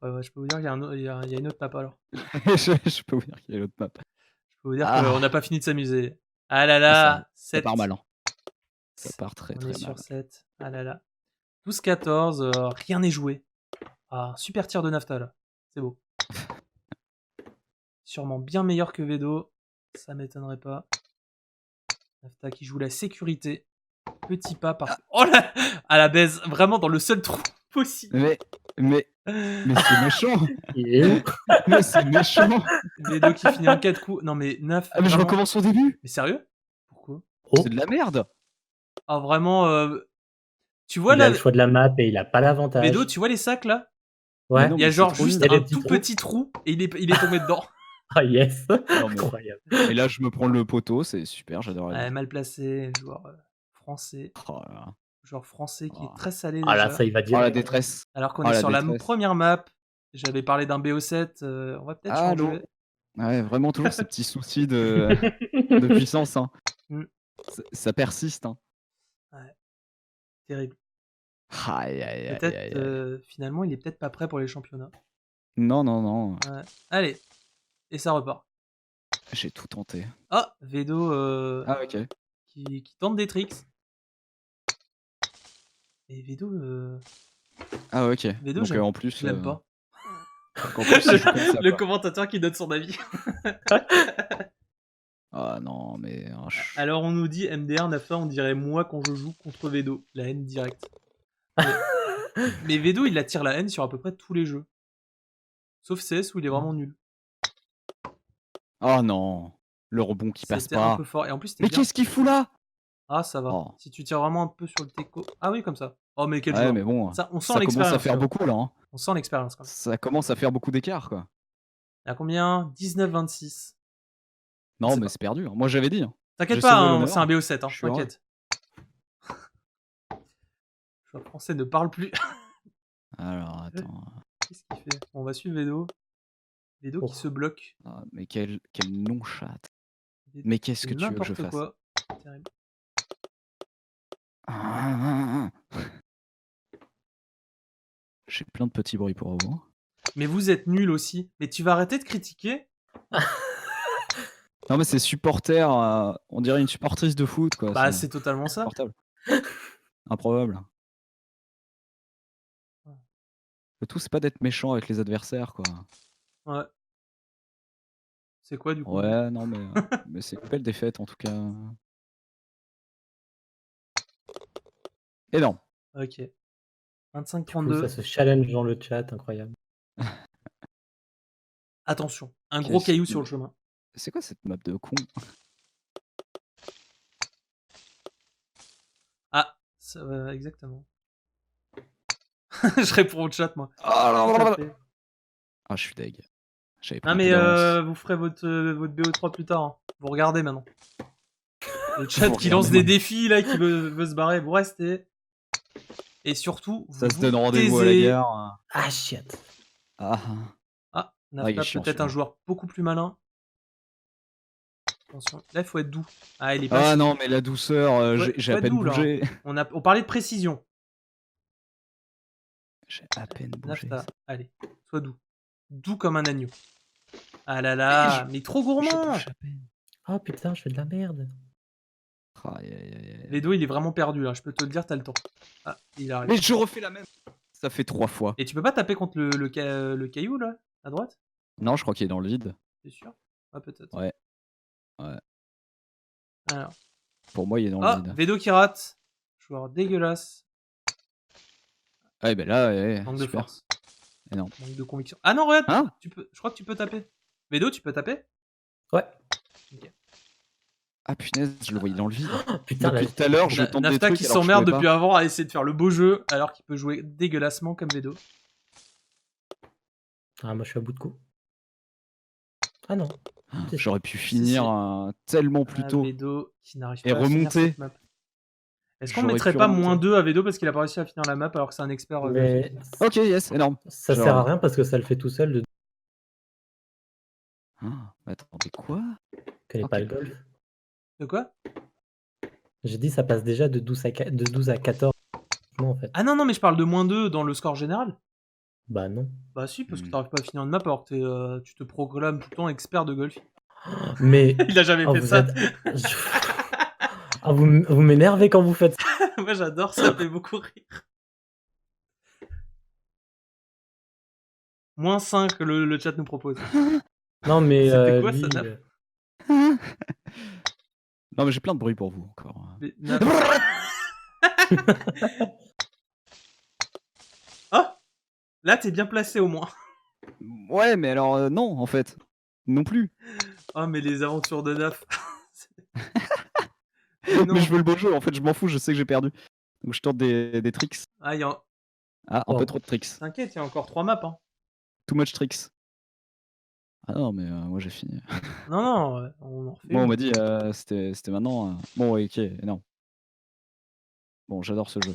Ouais, je peux vous dire qu'il y a, il y a une autre map alors. je peux vous dire qu'il y a l'autre map. Je peux vous dire Ah. qu'on n'a pas fini de s'amuser. Ah là Ah, là, ça 7. part mal. Hein. Ça part très On très est sur mal. 7. Ah là là. 12-14, rien n'est joué. Ah, super tir de Nafta là. C'est beau. Sûrement bien meilleur que Vedo. Ça m'étonnerait pas. Nafta qui joue la sécurité. Petit pas par. Oh là! À la baise, vraiment dans le seul trou possible. Mais c'est méchant. Il est où? Mais c'est méchant. Vedo qui finit en 4 coups. Non mais Naf. Ah, mais je vraiment- recommence au début. Mais sérieux? Pourquoi? Oh, C'est de la merde. Ah vraiment. Tu vois il a là, le choix de la map et il a pas l'avantage. Vedo, tu vois les sacs là? Ouais. Mais non, Il y a mais genre c'est trop juste nul. Il y a un des petits tout trous. petit trou et il est tombé dedans. Ah yes. mais- Incroyable. Et là, je me prends le poteau, c'est super, j'adore la Ouais, vie. mal placé, joueur français. Oh là là. Joueur français qui Oh. est très salé Ah là, déjà. ça, il va Oh la direct. détresse. Alors qu'on Oh, est la sur la détresse. première map. J'avais parlé d'un BO7, on va peut-être Allô. changer. Ouais, vraiment toujours ces petits soucis de puissance. Hein. Mm. Ça persiste. Hein. Ouais. Terrible. Aïe, aïe, aïe, Peut-être, aïe, aïe. finalement, il est peut-être pas prêt pour les championnats. Non, non, non. Ouais. Allez. Et ça repart. J'ai tout tenté. Ah, Vedo Ah, ok. qui tente des tricks. Et Vedo, Ah, ok. Vedo, Donc, j'aime- en plus. je l'aime pas. donc, en plus, il joue comme ça, Le quoi. commentateur qui donne son avis. Ah, non, mais. Alors on nous dit MDR Nafta, on dirait moi quand je joue contre Vedo, la haine directe. Mais Vedo il attire la haine sur à peu près tous les jeux. Sauf CS où il est vraiment nul. Oh non. Le rebond qui passe C'était un pas. peu fort. Et en plus c'était Mais bien. qu'est-ce qu'il fout là? Ah ça va. Oh. Si tu tires vraiment un peu sur le teco. Ah oui comme ça. Oh mais quel Ouais, joueur. mais bon. Ça, on sent Ça commence l'expérience. à faire tu vois. beaucoup là. Hein. On sent l'expérience quand même. Ça commence à faire beaucoup d'écart, quoi. Il y a combien 19-26. Non, C'est mais pas- c'est perdu. Hein. Moi, j'avais dit. Hein. T'inquiète J'ai pas, sauvé hein, l'honneur. c'est un BO7, hein, Je suis heureux. t'inquiète. Le joueur français ne parle plus. Alors, attends. Qu'est-ce qu'il fait? On va suivre Vedo. Vedo qui Oh. se bloque. Ah, mais quel non-chat. Vedo Mais qui qu'est-ce fait que tu veux que je n'importe fasse? quoi. Terrible. J'ai plein de petits bruits pour vous. Mais vous êtes nuls aussi. Mais tu vas arrêter de critiquer? Non, mais c'est supporter. On dirait une supportrice de foot, quoi. Bah, c'est totalement ça. insupportable. Improbable. Le tout, c'est pas d'être méchant avec les adversaires, quoi. Ouais. C'est quoi du coup? Ouais, non, mais c'est une belle défaite en tout cas. Et non. Ok. Du coup, 25-32. ça se challenge dans le chat, incroyable. Attention, un gros Qu'est-ce caillou que- sur le chemin. C'est quoi cette map de con? Ah, Exactement. Je réponds au chat, moi. Ah, Tout à fait. je suis deg. J'avais pris Non, un mais peu d'avance. vous ferez votre BO3 plus tard. Hein. Vous regardez maintenant. Le chat Vous qui lance regardez des maintenant. défis, là, qui veut se barrer. Vous restez. Et surtout, vous Ça se vous donne rendez-vous à la taisez. gare. Ah, shit. Ah, Ah, il est Nafta, chiant, peut-être un celui-là. joueur beaucoup plus malin. Attention, là, il faut être doux. Ah, il est Ah pas... non, mais la douceur, j'ai faut à être peine doux, là. bougé. On parlait de précision. J'ai à peine bougé. Nafta, allez, sois doux. Doux comme un agneau. Ah là là, mais trop Je gourmand. bouge à peine. Oh putain, je fais de la merde. Aïe, aïe, aïe, aïe. Vedo, il est vraiment perdu, là. Je peux te le dire, t'as le temps. Ah, il arrive. Mais je refais la même. Ça fait 3 fois. Et tu peux pas taper contre le caillou, là, à droite? Non, je crois qu'il est dans le vide. T'es sûr? Ah, peut-être. Ouais. Ouais. Alors. Pour moi, il est dans le Ah, vide. Vedo qui rate. Joueur dégueulasse. Ah, ben là, ouais, Manque de super. force. Énorme. Manque de conviction. Ah non, regarde, Hein? je crois que tu peux taper. Vedo, tu peux taper? Ouais. Ah punaise, je le voyais dans le vide. Oh, putain, Depuis tout à l'heure, je tente des Nafta trucs qui alors que je s'emmerde pouvais depuis pas. avant à essayer de faire le beau jeu alors qu'il peut jouer dégueulassement comme Vedo. Ah, moi je suis à bout de coup. Ah non. J'aurais pu finir tellement plus tôt. Vedo qui n'arrive Et pas à finir remonter. cette map. Est-ce qu'on J'aurais mettrait pu pas remonter. moins 2 à Vedo parce qu'il a pas réussi à finir la map alors que c'est un expert Mais Ok, yes, énorme. ça Genre- sert à rien parce que ça le fait tout seul de Ah, mais attendez, quoi? connaît Ok. pas le golf. De quoi? J'ai dit ça passe déjà de 12 à 14 en fait. Ah non, mais je parle de moins 2 dans le score général. Bah non. Bah si, parce que t'arrives pas à finir une map alors que tu te proclames tout le temps expert de golf. Mais Il a jamais fait vous ça. êtes... Ah, vous m'énervez quand vous faites ça. Moi j'adore, ça me fait beaucoup rire. Moins 5 le chat nous propose. Non mais C'était quoi, lui, ça, Naf? Non, mais j'ai plein de bruit pour vous encore. Mais, Naf... Oh, là t'es bien placé au moins. Ouais, mais alors non, en fait. Non plus. Oh, mais les aventures de Naf. Mais je veux le beau jeu, en fait, je m'en fous, je sais que j'ai perdu. Donc je tente des tricks. Ah, Ah, un peu trop de tricks. T'inquiète, il y a encore 3 maps. Hein. Too much tricks. Ah non, mais moi j'ai fini. Non, on en refait. Moi, on m'a dit c'était maintenant. Bon, ouais, ok, non. Bon, j'adore ce jeu.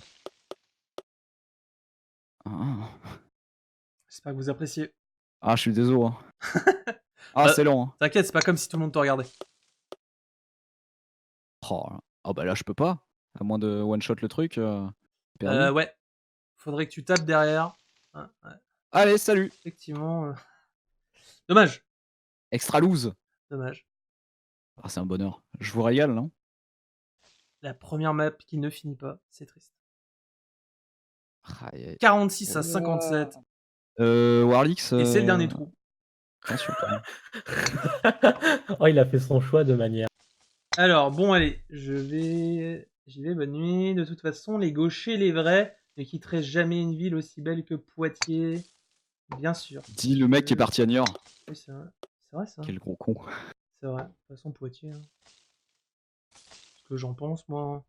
J'espère que vous appréciez. Ah, je suis désolé. Hein. Ah, Bah, c'est lent. Hein. T'inquiète, c'est pas comme si tout le monde te regardait. Oh, bah là, je peux pas. À moins de one-shot le truc. Perdu. Ouais. Faudrait que tu tapes derrière. Ouais. Allez, salut. Effectivement. Dommage. Extra lose. Dommage. Ah, c'est un bonheur. Je vous régale, non? La première map qui ne finit pas, c'est triste. Aïe, aïe. 46 à 57. Warlix. Et c'est le dernier trou. Ah, super. Oh, il a fait son choix de manière. Alors, bon, allez, j'y vais, bonne nuit. De toute façon, les gauchers, les vrais, ne quitteraient jamais une ville aussi belle que Poitiers. Bien sûr. Dis le mec qui est parti à Niort. Oui, c'est vrai. C'est vrai, ça. Quel gros con. C'est vrai. De toute façon, Poitiers. Hein. Ce que j'en pense, moi.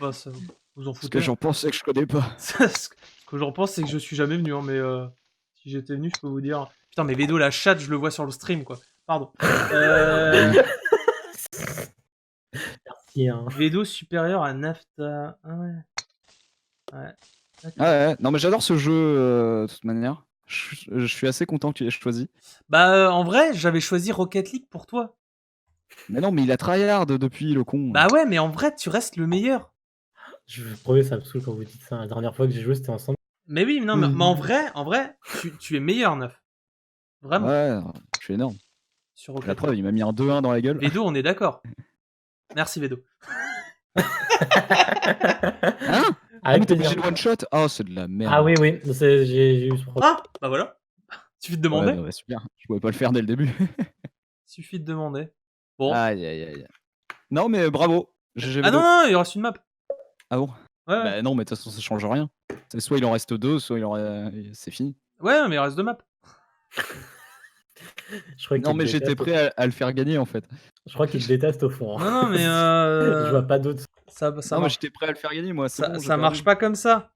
Bah, ça, vous en Ce foutez. que j'en pense, c'est que je connais pas. Ce que j'en pense, c'est que je suis jamais venu, hein, mais si j'étais venu, je peux vous dire. Putain, mais Vedo, la chatte, je le vois sur le stream, quoi. Pardon. Merci. Hein. Vedo supérieur à Nafta. Ah ouais. Ouais. Ouais. Non, mais j'adore ce jeu de toute manière. Je suis assez content que tu aies choisi. Bah, en vrai, j'avais choisi Rocket League pour toi. Mais non, mais il a tryhard depuis, le con. Bah ouais, mais en vrai, tu restes le meilleur. Je vous promets, ça me saoule quand vous dites ça. La dernière fois que j'ai joué, c'était ensemble. Mais oui, non, mais en vrai, tu es meilleur, Neuf. Vraiment. Ouais, je suis énorme. Sur Rocket La preuve, il m'a mis un 2-1 dans la gueule. Vedo, on est d'accord. Merci, Vedo. Hein? Ah, mais t'es obligé de one shot? Oh, c'est de la merde. Ah oui, j'ai eu ce problème. Ah, bah voilà. Suffit de demander. Ouais, super. Je pouvais pas le faire dès le début. Suffit de demander. Bon. Aïe. Non, mais bravo. GG Ah Vedo. non, il reste une map. Ah bon? Ouais. Bah non, mais de toute façon, ça change rien. Soit il en reste 2, soit c'est fini. Ouais, mais il reste 2 maps. Je crois Non, qu'il mais te j'étais déteste. prêt à le faire gagner en fait. Je crois qu'il te déteste au fond. Non, non, mais Je vois pas d'autre. ça Non, mais marche. j'étais prêt à le faire gagner, moi. C'est Ça, bon, j'ai ça marche perdu. pas comme ça.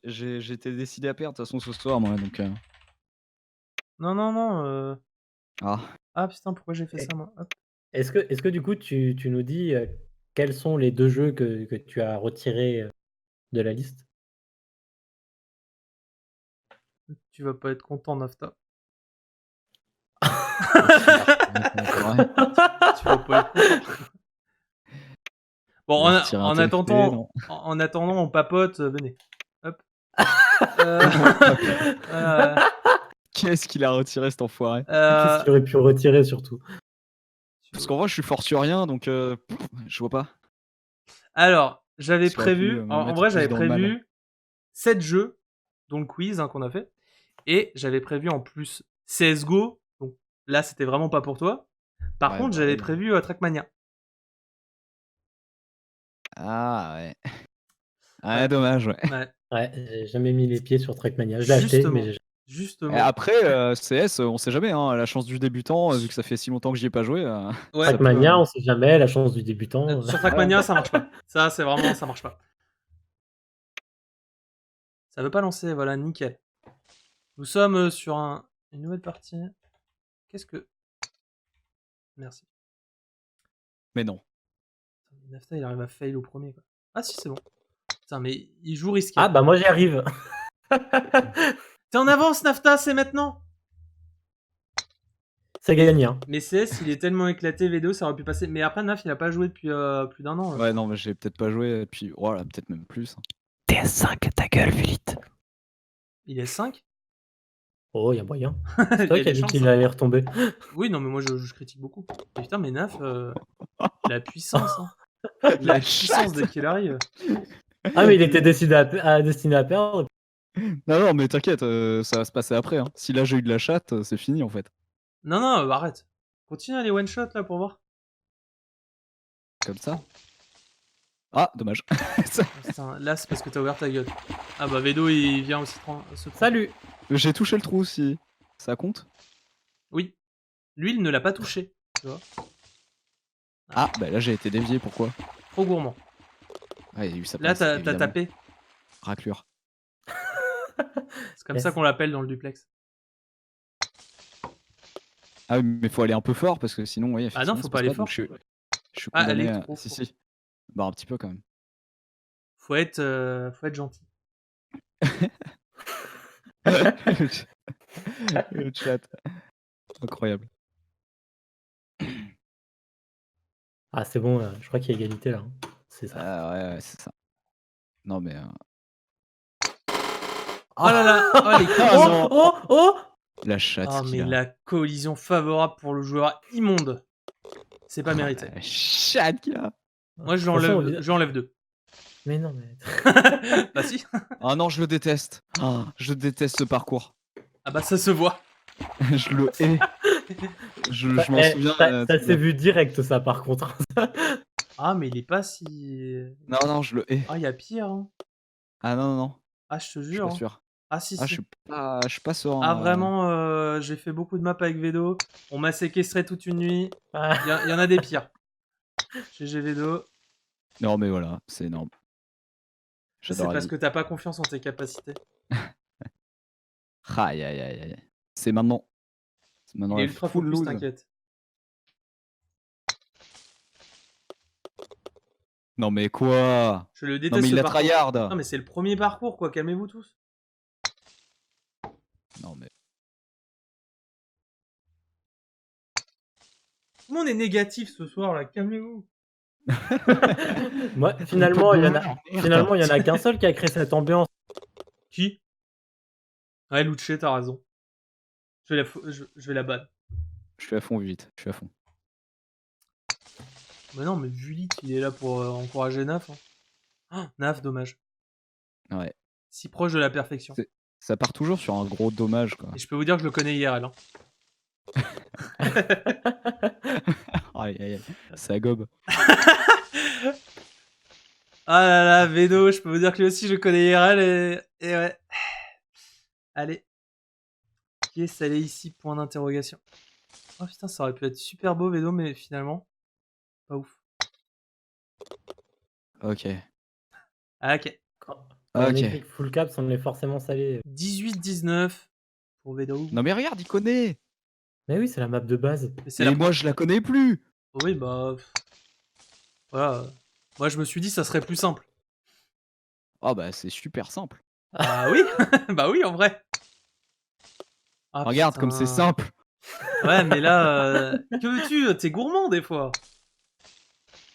J'étais décidé à perdre de toute façon ce soir, moi. Donc, Non, non, non. Ah, Ah putain, pourquoi j'ai fait Eh. ça moi? Hop. Est-ce que du coup, tu nous dis quels sont les 2 jeux que tu as retirés de la liste? Tu vas pas être content, Nafta. c'est vrai. Tu vas pas être content. Bon, Il a retiré un en TFT, attendant, non. en attendant, on papote. Venez. Hop. Qu'est-ce qu'il a retiré cet enfoiré? Qu'est-ce qu'il aurait pu retirer surtout? Parce qu'en vrai, je suis fort sur rien, donc je vois pas. Alors, j'avais Ce qui aurait pu prévu, me en mettre vrai, plus j'avais dans le mal. prévu 7 jeux, dont le quiz qu'on a fait, et j'avais prévu en plus CSGO, donc là, c'était vraiment pas pour toi. Par Ouais, contre, bah j'avais oui. prévu Trackmania. Ah ouais. Ouais, Ouais. dommage, ouais. Ouais, Ouais, j'ai jamais mis les pieds sur Trackmania. Je l'ai acheté, justement. mais Et Justement. après, CS, on sait jamais, hein, la chance du débutant, vu que ça fait si longtemps que j'y ai pas joué. Ouais. Ça peut, Trackmania, on sait jamais, la chance du débutant. Sur Trackmania, ça marche pas. Ça, c'est vraiment, ça marche pas. Ça veut pas lancer, voilà, nickel. Nous sommes sur une nouvelle partie. Qu'est-ce que... Merci. Mais non. Nafta, il arrive à fail au premier, quoi. Ah si, c'est bon. Putain, mais il joue risqué. Ah bah moi j'y arrive. T'es en avance, Nafta, c'est maintenant. C'est gagné. Hein. Mais CS, il est tellement éclaté, V2, ça aurait pu passer. Mais après, Naf, il a pas joué depuis plus d'1 an. Ouais, non, mais j'ai peut-être pas joué, et puis voilà, peut-être même plus. TS5, ta gueule, Vulite. Il est 5. Oh, y a moyen. Il C'est y toi a qui as des dit chances. qu'il allait retomber. Oui, non, mais moi, je critique beaucoup. Et putain, mais Naf, la puissance. Hein. La puissance dès qu'il arrive. Ah mais il était destiné à perdre. Non, non, mais t'inquiète, ça va se passer après. Hein. Si là j'ai eu de la chatte, c'est fini en fait. Non, non, arrête. Continue à les one-shot, là, pour voir. Comme ça. Ah, dommage. Putain, là, c'est parce que t'as ouvert ta gueule. Ah bah, Vedo, il vient aussi se prendre. Salut. J'ai touché le trou aussi. Ça compte? Oui. Lui, il ne l'a pas touché. Tu vois. Ah, bah là j'ai été dévié, pourquoi? Trop gourmand. Ah, il y a eu sa Là, place, t'as évidemment. tapé. Raclure. C'est comme ça qu'on l'appelle dans le duplex. Ah oui, mais faut aller un peu fort parce que sinon, oui, Ah non, effectivement, faut ça pas passe aller donc fort. je suis Ah, condamné elle est à... trop Si, forte. si. Bah un petit peu quand même. Faut être gentil. Le chat. Incroyable. Ah c'est bon, je crois qu'il y a égalité là. Hein. C'est ça. Ah ouais, ouais, c'est ça. Non mais... Oh là là. Oh les Ah, Oh, non. oh, oh. La chatte Oh, qu'il mais a. la collision favorable pour le joueur immonde. C'est pas mérité. La chatte qu'il a. Moi, De toute façon, j'enlève 2. Mais non, mais. Bah si. Ah non, je le déteste. Ah, je déteste ce parcours. Ah bah ça se voit. Je le hais. Je m'en souviens. Ça s'est vu direct ça par contre. Ah mais il est pas si... Non, non, je le hais. Ah, il y a pire. Hein. Ah non, non, non. Ah, je te Je suis jure. pas Hein. sûr. Ah si, Ah, si. je suis pas serein. Ah vraiment, j'ai fait beaucoup de maps avec Vedo. On m'a séquestré toute une nuit. Ah. Il y en a des pires. GG Vedo. Non, mais voilà, c'est énorme. C'est J'adore la parce vie. que t'as pas confiance en tes capacités. Aïe, aïe, aïe, aïe. C'est maintenant. C'est maintenant Il est la ultra full focus, lose. t'inquiète. Non, mais quoi? Je le Non, déteste mais ce il la parcours. tryhard. Non mais c'est le premier parcours quoi, calmez-vous tous. Non, mais... Tout le monde est négatif ce soir là, calmez-vous. Moi, finalement, il y en a qu'un seul qui a créé cette ambiance. Qui? Ouais, Luce, t'as raison. Je vais la ban. Je suis à fond vite, je suis à fond. Mais non, mais Vulit, il est là pour encourager Naf. Hein. Ah, Naf, dommage. Ouais. Si proche de la perfection. Ça part toujours sur un gros dommage, quoi. Et je peux vous dire que je le connais IRL. Hein. Aïe, aïe, aïe. Ça gobe. Ah là là, Vedo, je peux vous dire que lui aussi je le connais IRL et ouais. Allez. qui est salé ici, point d'interrogation. Oh putain, ça aurait pu être super beau, Vedo, mais finalement, pas ouf. Ok. Ah, ok. Quand on Ok. écrit full caps, on est forcément salé. 18-19 pour Vedo. Non mais regarde, il connaît. Mais oui, c'est la map de base. Mais c'est Mais la moi, je la connais plus. Oui, bah. Voilà. Moi, je me suis dit, ça serait plus simple. Ah bah, c'est super simple. Ah oui. Bah oui, en vrai. Ah, Regarde comme c'est putain. simple. Ouais, mais là, que veux-tu? T'es gourmand des fois.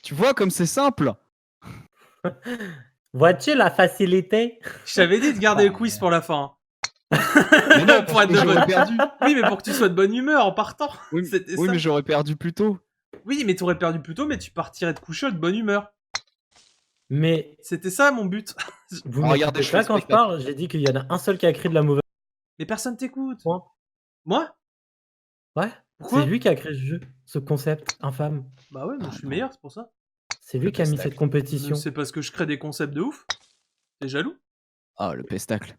Tu vois comme c'est simple. Vois-tu la facilité? Je t'avais dit de garder le Oh, quiz mais- pour la fin. Mais non, Pour parce être que de j'aurais bonne. perdu. Oui, mais pour que tu sois de bonne humeur en partant. Oui, C'était oui ça. mais j'aurais perdu plus tôt. Oui, mais t'aurais perdu plus tôt, mais tu partirais de coucher de bonne humeur. Mais C'était ça mon but. vous Oh, regardez, m'écoutez je fais pas le quand je spectacle. parle? J'ai dit qu'il y en a un seul qui a écrit de la mauvaise. Mais personne t'écoute. Point. Moi? Ouais. Pourquoi? C'est lui qui a créé ce jeu, ce concept infâme. Bah ouais, mais Ah, je suis le non. meilleur, c'est pour ça. C'est lui Le qui a mis pestacle. cette compétition. C'est parce que je crée des concepts de ouf. T'es jaloux? Oh, le pestacle.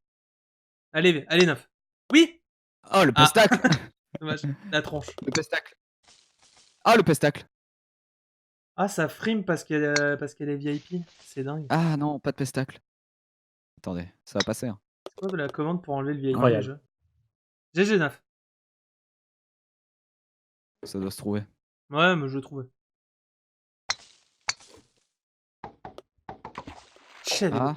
Allez, allez, 9. Oui! Oh, le Ah. pestacle. Dommage, la tronche. Le pestacle. Ah, le pestacle. Ah, ça frime parce qu'elle est VIP. C'est dingue. Ah non, pas de pestacle. Attendez, ça va passer. Hein. C'est quoi la commande pour enlever le VIP Incroyable. déjà? GG9. Ça doit se trouver. Ouais, mais je le trouvais. Chef, Vedo. Ah.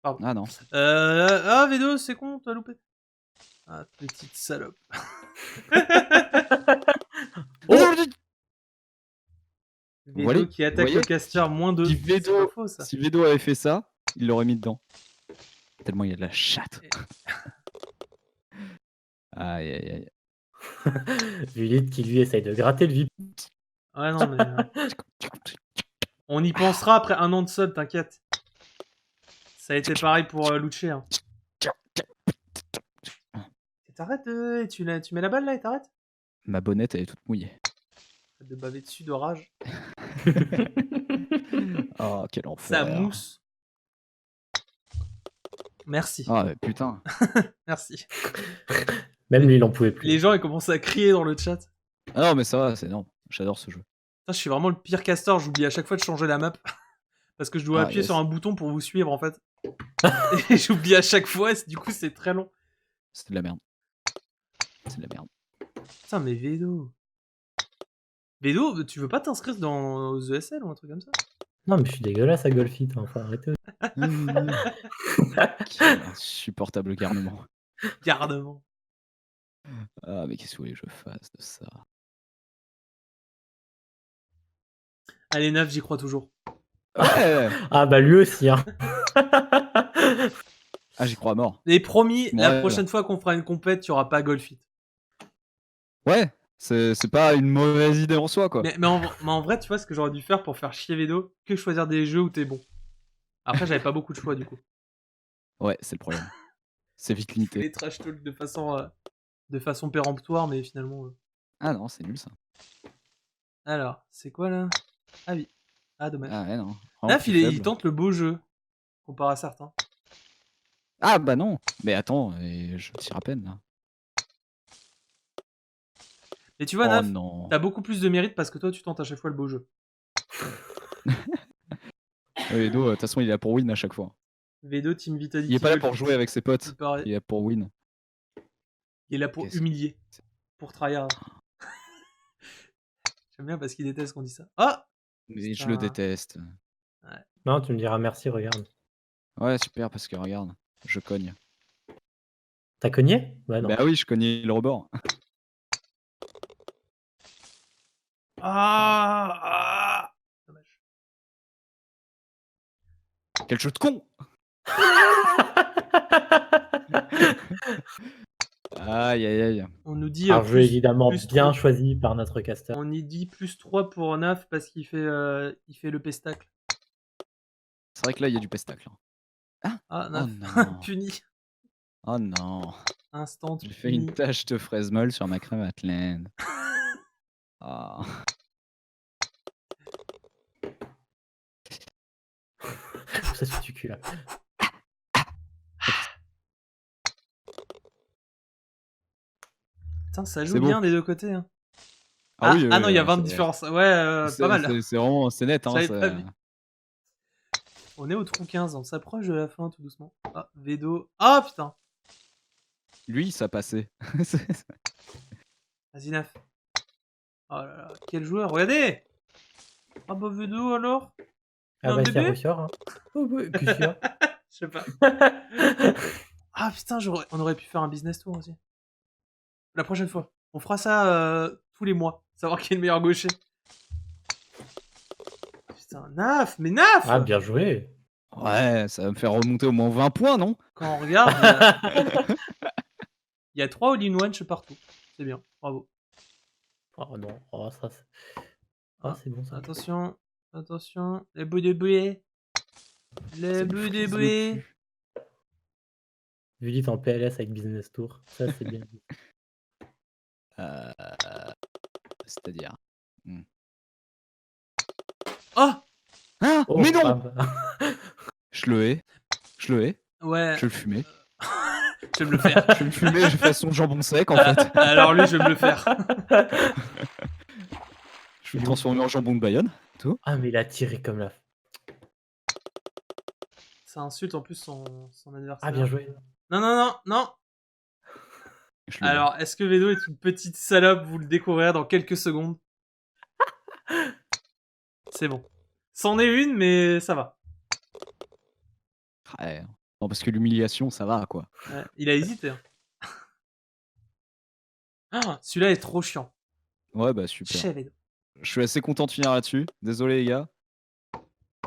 Pardon. Ah non. Ah, Vedo, c'est con, t'as loupé. Ah, petite salope. Oh, Vedo voyez- qui attaque voyez le caster moins 2. Si C'est pas Vedo, faux, ça. si Vedo avait fait ça, il l'aurait mis dedans. Tellement il y a de la chatte. Aïe aïe aïe. Vulite qui lui essaye de gratter le VIP. Ouais, non, mais. On y pensera après un an de sub, t'inquiète. Ça a été pareil pour Luce. Hein. Et t'arrêtes, tu mets la balle là et t'arrêtes? Ma bonnette elle est toute mouillée. Arrête de baver dessus de rage. Oh quel enfer. Ça mousse. Merci. Ah mais putain. Merci. Même lui, il en pouvait plus. Les gens ils commencent à crier dans le chat. Ah non mais ça va, c'est non. J'adore ce jeu. Putain, je suis vraiment le pire caster, j'oublie à chaque fois de changer la map. Parce que je dois Ah, appuyer yes. sur un bouton pour vous suivre en fait. Et j'oublie à chaque fois, du coup c'est très long. C'est de la merde. C'est de la merde. Putain, mais Vedo. Vedo, tu veux pas t'inscrire dans aux ESL ou un truc comme ça? Non, mais je suis dégueulasse à Golfit, hein, faut arrêter. Quel insupportable garnement. Gardement. Ah mais qu'est-ce que vous voulez que je fasse de ça? Allez, 9, j'y crois toujours. Ouais. Ah bah lui aussi, hein. Ah j'y crois à mort. Et promis, la Ouais, prochaine fois qu'on fera une compète, il n'y aura pas Golfit. Ouais, c'est pas une mauvaise idée en soi quoi. Mais en vrai, tu vois ce que j'aurais dû faire pour faire chier Vedo? Que choisir des jeux où t'es bon. Après, j'avais pas beaucoup de choix du coup. Ouais, c'est le problème. C'est vite limité. Les trash talk de façon péremptoire, mais finalement. Ah non, c'est nul ça. Alors, c'est quoi là? Ah oui. Ah, dommage. Ah ouais, non. Naf, plus il faible. tente le beau jeu. Comparé à certains. Ah bah non. Mais attends, je tire à peine là. Mais tu vois, Oh Naf, non. t'as beaucoup plus de mérite parce que toi, tu tentes à chaque fois le beau jeu. Edo, de toute façon, il est là pour win à chaque fois. V2, Team Vitality. Il est pas là pour jouer avec ses potes. Il paraît. Il est là pour win. Il est là pour Qu'est-ce- humilier. Pour tryhard. J'aime bien parce qu'il déteste qu'on dit ça. Ah! Mais je Putain. le déteste. Non, tu me diras merci, regarde. Ouais, super, parce que regarde, je cogne. T'as cogné? Bah non. Bah oui, je cognais le rebord. Ah! Dommage. Quel jeu de con! Aïe aïe aïe. On nous dit. Un jeu évidemment plus bien 3. choisi par notre caster. On y dit plus 3 pour Naf parce qu'il fait, il fait le pestacle. C'est vrai que là, il y a du pestacle. Ah, Oh Naf. non. Puni. Oh non. Instant. J'ai fait une tache de fraise molle sur ma crème Atland. Ah. Ça se fait du cul là. Putain, ça joue C'est beau. bien des deux côtés. Hein. Ah oui, non, il y a 20 de c'est- différence. Ouais, pas mal. C'est vraiment, c'est net. Ça Hein, va être pas vite. On est au trou 15, on s'approche de la fin tout doucement. Ah, Vedo. Ah putain. Lui, ça passait. Vas-y, Naf. Oh là là, quel joueur, regardez. Ah bah Vedo alors. Ah Un bah c'est bébé Roussiard. Hein. Oh bah, que sûr. Je sais pas. Ah putain, on aurait pu faire un business tour aussi. La prochaine fois. On fera ça tous les mois. Savoir qui est le meilleur gaucher. Putain, Naf, mais Naf. Ah, bien joué. Ouais, ça va me faire remonter au moins 20 points, non? Quand on regarde, il y a 3 all-in-one partout. C'est bien, bravo. Oh non, oh ça c'est... Ah, c'est bon ça. Attention, attention, les bouts de bouée. Les Ça me bouts de frise le bouée. cul. Judith en PLS avec Business Tour. Ça c'est bien. C'est-à-dire. Oh. Ah, Oh, mais non! ah bah. Je le hais. Je le hais. Ouais. Je vais le fumer. Je vais me le faire. Je vais le fumer, je fais son jambon sec en fait. Alors lui, je vais me le faire. Je vais le transformer en jambon de Bayonne. Tout. Ah, mais il a tiré comme la... Ça insulte en plus son adversaire. Ah, bien joué. Non, non, non, non. Je le hais. Alors, est-ce que Vedo est une petite salope? Vous le découvrirez dans quelques secondes. C'est bon. C'en est une, mais ça va. Ouais. Non, parce que l'humiliation, ça va quoi. Ouais, il a hésité. Hein. Ah, celui-là est trop chiant. Ouais, bah super. Chez Vedo. Je suis assez content de finir là-dessus. Désolé les gars.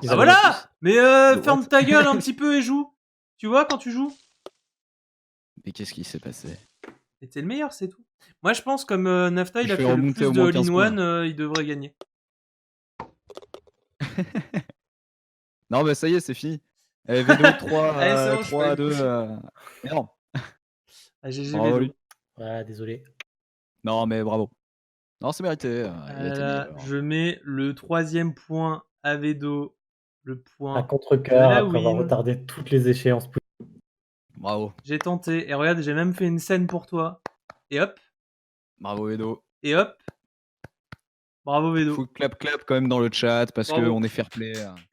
Ils Ah avaient voilà. Mais The ferme what? ta gueule un petit peu et joue. Tu vois quand tu joues? Mais qu'est-ce qui s'est passé? Et t'es le meilleur, c'est tout. Moi, je pense comme Nafta, il Je a fais fait le remonter plus au de moins 15 all-in-one, il devrait gagner. Non, mais ça y est, c'est fini. V2 3, Allez, c'est bon, je 3 peux à 2. aller Merde. Ah, GG Bravo Vedo. lui. Ouais, désolé. Non, mais bravo. Non, c'est mérité. Il a été Là, meilleur. je mets le 3e point à Vedo. Le point. À contre-cœur, De la après avoir win. retardé toutes les échéances. Bravo. J'ai tenté. Et regarde, j'ai même fait une scène pour toi. Et hop. Bravo Edo. Et hop. Bravo Vedo. Faut clap clap quand même dans le chat parce Bravo. qu'on est fair play.